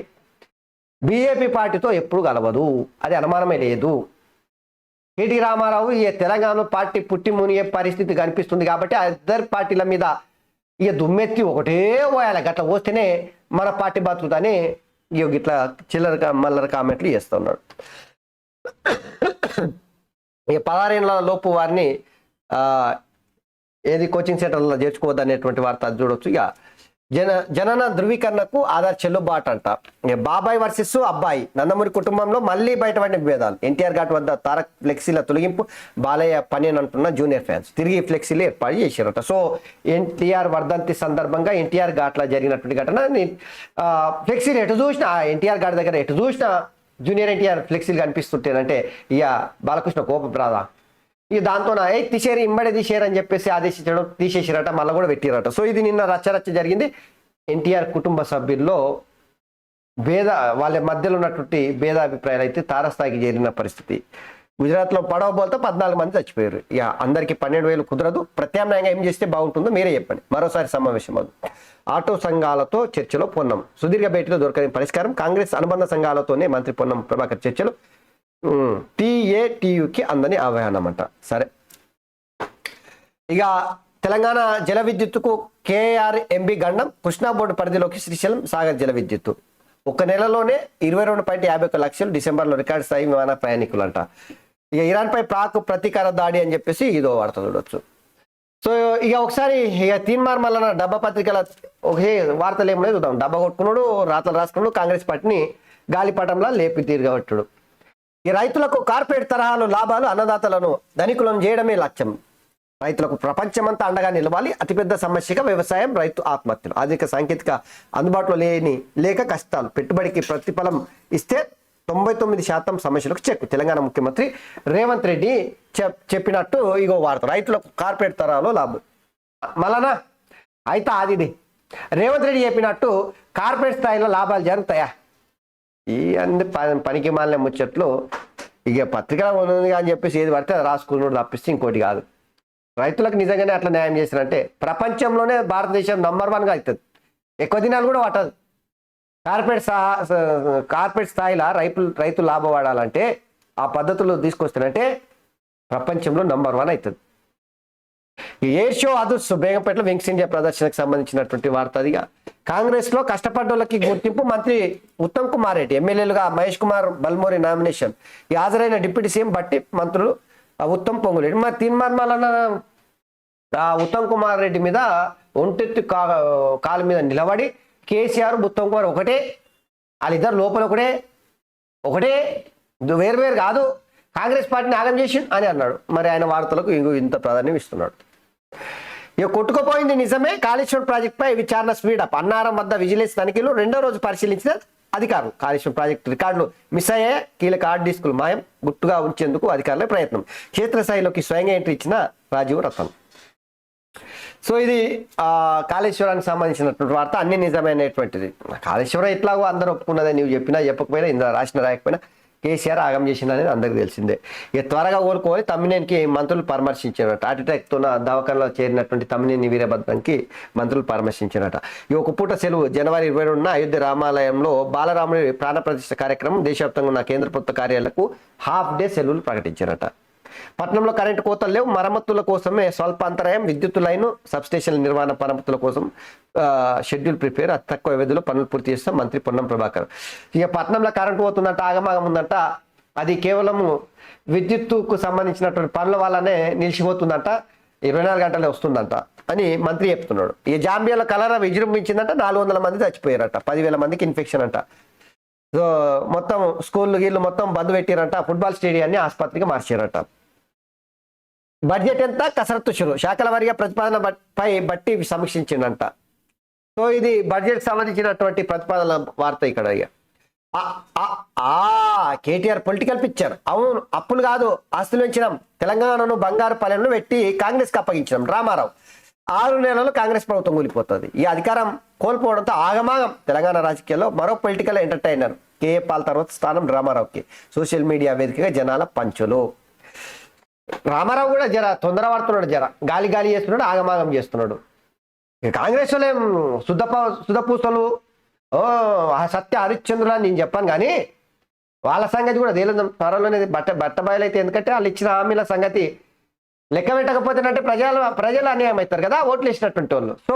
బీజేపీ పార్టీతో ఎప్పుడు కలవదు, అది అనుమానమే లేదు. కేటీ రామారావు ఈ తెలంగాణ పార్టీ పుట్టి మునిగే పరిస్థితి కనిపిస్తుంది కాబట్టి ఆ ఇద్దరు పార్టీల మీద ఇక దుమ్మెత్తి ఒకటే పోయాలి. గట్ల పోస్తేనే మన పార్టీ బతుకుదని ఇట్లా చిల్లర మల్లర కామెంట్లు చేస్తున్నాడు. ఇక 16 ఏళ్ల లోపు వారిని ఏది కోచింగ్ సెంటర్లో చేర్చుకోవద్దు అనేటువంటి వార్త చూడొచ్చు. ఇక జనన ధృవీకరణకు ఆధార్ చెల్లుబాటు అంట. బాబాయ్ వర్సెస్ అబ్బాయి. నందమూరి కుటుంబంలో మళ్ళీ బయటపడిన విభేదాలు. ఎన్టీఆర్ ఘాట్ వద్ద తారక్ ఫ్లెక్సీల తొలగింపు బాలయ్య పని అని అంటున్న జూనియర్ ఫ్యాన్స్ తిరిగి ఫ్లెక్సీలు ఏర్పాటు చేశారట. సో ఎన్టీఆర్ వర్ధంతి సందర్భంగా ఎన్టీఆర్ ఘాట్లో జరిగినటువంటి ఘటన ఫ్లెక్సీలు ఎటు చూసినా ఎన్టీఆర్ ఘాట్ దగ్గర ఎటు చూసినా జూనియర్ ఎన్టీఆర్ ఫ్లెక్సీలు కనిపిస్తుంటేనంటే ఇక బాలకృష్ణ కోపం రాదా. ఇక దాంతో తీసేరు ఇంబడే తీసేరు అని చెప్పేసి ఆదేశించడం, తీసేసారట, మళ్ళీ కూడా పెట్టిరట. సో ఇది నిన్న రచ్చరచ్చ జరిగింది. ఎన్టీఆర్ కుటుంబ సభ్యుల్లో వాళ్ళ మధ్యలో ఉన్నటువంటి భేదాభిప్రాయాలు అయితే తారస్థాయికి చేరిన పరిస్థితి. గుజరాత్లో పడవ బోల్తో 14 మంది చచ్చిపోయారు. ఇక అందరికీ 12,000 కుదరదు, ప్రత్యామ్నాయంగా ఏం చేస్తే బాగుంటుందో మీరే చెప్పండి. మరోసారి సమావేశం అవుతుంది. ఆటో సంఘాలతో చర్చలో పొన్నం. సుదీర్ఘ భేటీలో దొరకని పరిష్కారం. కాంగ్రెస్ అనుబంధ సంఘాలతోనే మంత్రి పొన్నం ప్రభాకర్ చర్చలు. TATUకి అందని ఆహ్వానం అంట. సరే, ఇక తెలంగాణ జల విద్యుత్తుకు KRMB గండం. కృష్ణా బోర్డు పరిధిలోకి శ్రీశైలం సాగర్ జల విద్యుత్తు. 1 నెలలోనే 22.51 లక్షలు. డిసెంబర్లో రికార్డు స్థాయి విమాన ప్రయాణికులు అంట. ఇక ఇరాన్పై పాక్ ప్రతీకార దాడి అని చెప్పేసి ఇదో వార్త చూడొచ్చు. సో ఇక ఒకసారి ఇక తీన్మార్ మల్లన డబ్బా పత్రికల ఒకే వార్తలు ఏమో చూద్దాం. డబ్బా కొట్టుకున్నాడు, రాతలు రాసుకున్నాడు, కాంగ్రెస్ పార్టీని గాలిపటంలా లేపి తిరగబట్టాడు. ఈ రైతులకు కార్పొరేట్ తరహాలు లాభాలు, అన్నదాతలను ధనికులను చేయడమే లక్ష్యం. రైతులకు ప్రపంచమంతా అండగా నిలవాలి. అతిపెద్ద సమస్యగా వ్యవసాయం, రైతు ఆత్మహత్యలు. ఆధునిక సాంకేతిక అందుబాటులో లేక కష్టాలు. పెట్టుబడికి ప్రతిఫలం ఇస్తే 99% సమస్యలకు చెక్. తెలంగాణ ముఖ్యమంత్రి రేవంత్ రెడ్డి చెప్పినట్టు ఇగో వార్త. రైతులకు కార్పొరేట్ తరహాలో లాభం మళ్ళనా అయితే అది రేవంత్ రెడ్డి చెప్పినట్టు కార్పొరేట్ స్థాయిలో లాభాలు జరుగుతాయా? ఈ అన్ని పనికి మాలిన ముచ్చట్లు ఇక పత్రికలో ఉంది అని చెప్పేసి ఏది పడితే అది రాసుకున్నాడు తప్పిస్తే ఇంకోటి కాదు. రైతులకు నిజంగానే అట్లా న్యాయం చేసినంటే ప్రపంచంలోనే భారతదేశం నంబర్ 1గా అవుతుంది. ఎక్కువ దినాలు కూడా పట్టదు. కార్పొరేట్ స్థాయిలో రైతులు లాభపడాలంటే ఆ పద్ధతులు తీసుకొస్తానంటే ప్రపంచంలో నంబర్ 1 అవుతుంది. ఈ ఎయిర్ షో అదుర్స్ బేగంపేటలో వింగ్స్ ఇండియా ప్రదర్శనకు సంబంధించినటువంటి వార్త అదిగా. కాంగ్రెస్ లో కష్టపడ్డోళ్ళకి గుర్తింపు మంత్రి ఉత్తమ్ కుమార్ రెడ్డి, ఎమ్మెల్యేలుగా మహేష్ కుమార్ బల్మోరి నామినేషన్, ఈ హాజరైన డిప్యూటీ సీఎం బట్టి మంత్రులు ఉత్తమ్ పొంగులేడు. మరి తీర్మానాలన్న ఉత్తమ్ కుమార్ రెడ్డి మీద ఒంటెత్తి కాలు మీద నిలబడి కేసీఆర్ ఉత్తమ్ కుమార్ ఒకటే, వాళ్ళిద్దరు లోపల ఒకటే వేరు వేరు కాదు, కాంగ్రెస్ పార్టీని ఆగం చేసి అని అన్నాడు. మరి ఆయన వార్తలకు ఇంత ప్రాధాన్యం ఇస్తున్నాడు. ఇక కొట్టుకుపోయింది నిజమే, కాళేశ్వరం ప్రాజెక్టుపై విచారణ స్పీడప్. అన్నారం వద్ద విజిలెన్స్ తనిఖీలు రెండో రోజు పరిశీలించిన అధికారులు. కాళేశ్వరం ప్రాజెక్టు రికార్డులు మిస్ అయ్యే, కీలక హార్డ్ డిస్కులు మాయం, గుట్టుగా ఉంచేందుకు అధికారుల ప్రయత్నం. క్షేత్రస్థాయిలోకి స్వయంగా ఎంట్రీ ఇచ్చిన రాజీవ్ రతన్. సో ఇది కాళేశ్వరానికి సంబంధించినటువంటి వార్త, అన్ని నిజమైనటువంటిది. కాళేశ్వరం ఎట్లాగో అందరూ ఒప్పుకున్నదే, నీవు చెప్పినా చెప్పకపోయినా, ఇందులో రాసిన రాయకపోయినా కేసీఆర్ ఆగం చేసిందని అందరికి తెలిసిందే. ఇక త్వరగా కోలుకోవాలి. తమ్మినేనికి మంత్రులు పరామర్శించారట. హార్ట్ అటాక్తో దవాఖానలో చేరినటువంటి తమ్మినేని వీరభద్రంకి మంత్రులు పరామర్శించారట. ఈ ఒక పూట సెలవు జనవరి 22న అయోధ్య రామాలయంలో బాలరాముడి ప్రాణప్రతిష్ఠ కార్యక్రమం. దేశవ్యాప్తంగా ఉన్న కేంద్ర ప్రభుత్వ కార్యాలయాలకు హాఫ్ డే సెలవులు ప్రకటించారట. పట్టణంలో కరెంటు కోతలు లేవు, మరమ్మతుల కోసమే స్వల్ప అంతరాయం, విద్యుత్ లైను సబ్స్టేషన్ల నిర్వహణ మరమ్మతుల కోసం షెడ్యూల్ ప్రిపేర్, అతి తక్కువ వ్యవధిలో పనులు పూర్తి చేస్తాం మంత్రి పొన్నం ప్రభాకర్. ఇక పట్టణంలో కరెంటు పోతుందంట, ఆగమాగం ఉందంట, అది కేవలం విద్యుత్తుకు సంబంధించినటువంటి పనుల వల్లనే నిలిచిపోతుందంట, 24 గంటలే వస్తుందంట అని మంత్రి చెప్తున్నాడు. ఈ జాంబియాలో కలరా విజృంభించిందంట, 400 మంది చచ్చిపోయారట, 10,000 మందికి ఇన్ఫెక్షన్ అంట. సో మొత్తం స్కూళ్ళు గీళ్ళు మొత్తం బంద్ పెట్టారంట, ఫుట్బాల్ స్టేడియాన్ని ఆసుపత్రికి మార్చారట. బడ్జెట్ ఎంత, కసరత్తు షురు, శాఖల వారీగా ప్రతిపాదన పై బట్టి సమీక్షించిందంట. సో ఇది బడ్జెట్ సంబంధించినటువంటి ప్రతిపాదన వార్త ఇక్కడ. KTR political picture. అవును, అప్పులు కాదు ఆస్తులు పెంచినాం, తెలంగాణను బంగారు పల్లెలను పెట్టి కాంగ్రెస్కి అప్పగించినాం. రామారావు 6 నెలలు కాంగ్రెస్ ప్రభుత్వం కూలిపోతుంది. ఈ అధికారం కోల్పోవడంతో ఆగమాగం తెలంగాణ రాజకీయాల్లో. మరో పొలిటికల్ ఎంటర్టైనర్ కేఏ పాల్ తర్వాత స్థానం రామారావుకి. సోషల్ మీడియా వేదికగా జనాల పంచులు. రామారావు కూడా జర తొందర పడుతున్నాడు, జర గాలి గాలి చేస్తున్నాడు, ఆగమాగం చేస్తున్నాడు. కాంగ్రెస్ వాళ్ళు ఏం శుద్ధపూసలు సత్య హరిశ్చంద్రులు అని నేను చెప్పాను, కానీ వాళ్ళ సంగతి కూడా తేలిందాం త్వరలోనే బట్ట బయలైతే. ఎందుకంటే వాళ్ళు ఇచ్చిన హామీల సంగతి లెక్క పెట్టకపోతేనంటే ప్రజలు అన్యాయం అవుతారు కదా, ఓట్లు వేసినటువంటి వాళ్ళు. సో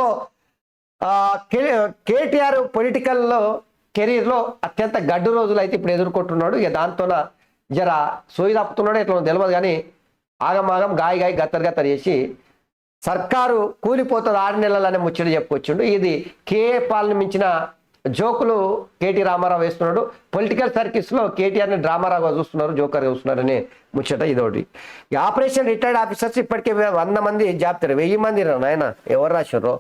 కేటీఆర్ పొలిటికల్లో కెరీర్లో అత్యంత గడ్డు రోజులు అయితే ఇప్పుడు ఎదుర్కొంటున్నాడు. ఇక దాంతోన జర సోయి తప్పుతున్నాడు ఎట్లా తెలియదు, కానీ ఆగమాగం గాయ గత్తరు చేసి సర్కారు కూలిపోతుంది 6 నెలలనే ముచ్చట చెప్పుకొచ్చిండు. ఇది కేఏ పాల్ని మించిన జోకులు కేటీ రామారావు వేస్తున్నాడు. పొలిటికల్ సర్కిల్స్లో కేటీఆర్ని డ్రామారావుగా చూస్తున్నారు, జోకర్గా చూస్తున్నారు అనే ముచ్చట ఇదొకటి. ఈ ఆపరేషన్ రిటైర్డ్ ఆఫీసర్స్ ఇప్పటికే 100 మంది జాబితారు. 1000 మంది నాయన ఎవరు రాశారు,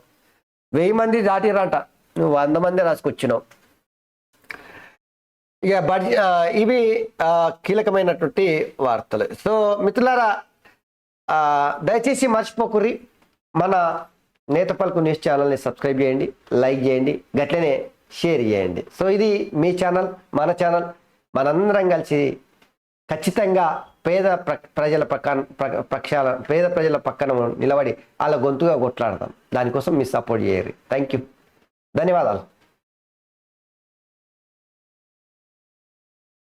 1000 మంది దాటిరంట, నువ్వు 100 మంది రాసుకొచ్చినావు. ఇక ఇవి కీలకమైనటువంటి వార్తలు. సో మిత్రులారా, దయచేసి మర్చిపోకుర్రి, మన నేత పలుకు న్యూస్ ఛానల్ని సబ్స్క్రైబ్ చేయండి, లైక్ చేయండి, గట్లనే షేర్ చేయండి. సో ఇది మీ ఛానల్, మన ఛానల్. మనందరం కలిసి ఖచ్చితంగా పేద ప్రజల పక్కన నిలబడి వాళ్ళ గొంతుగా కొట్లాడదాం. దానికోసం మీ సపోర్ట్ చేయరు. థ్యాంక్ యూ, ధన్యవాదాలు.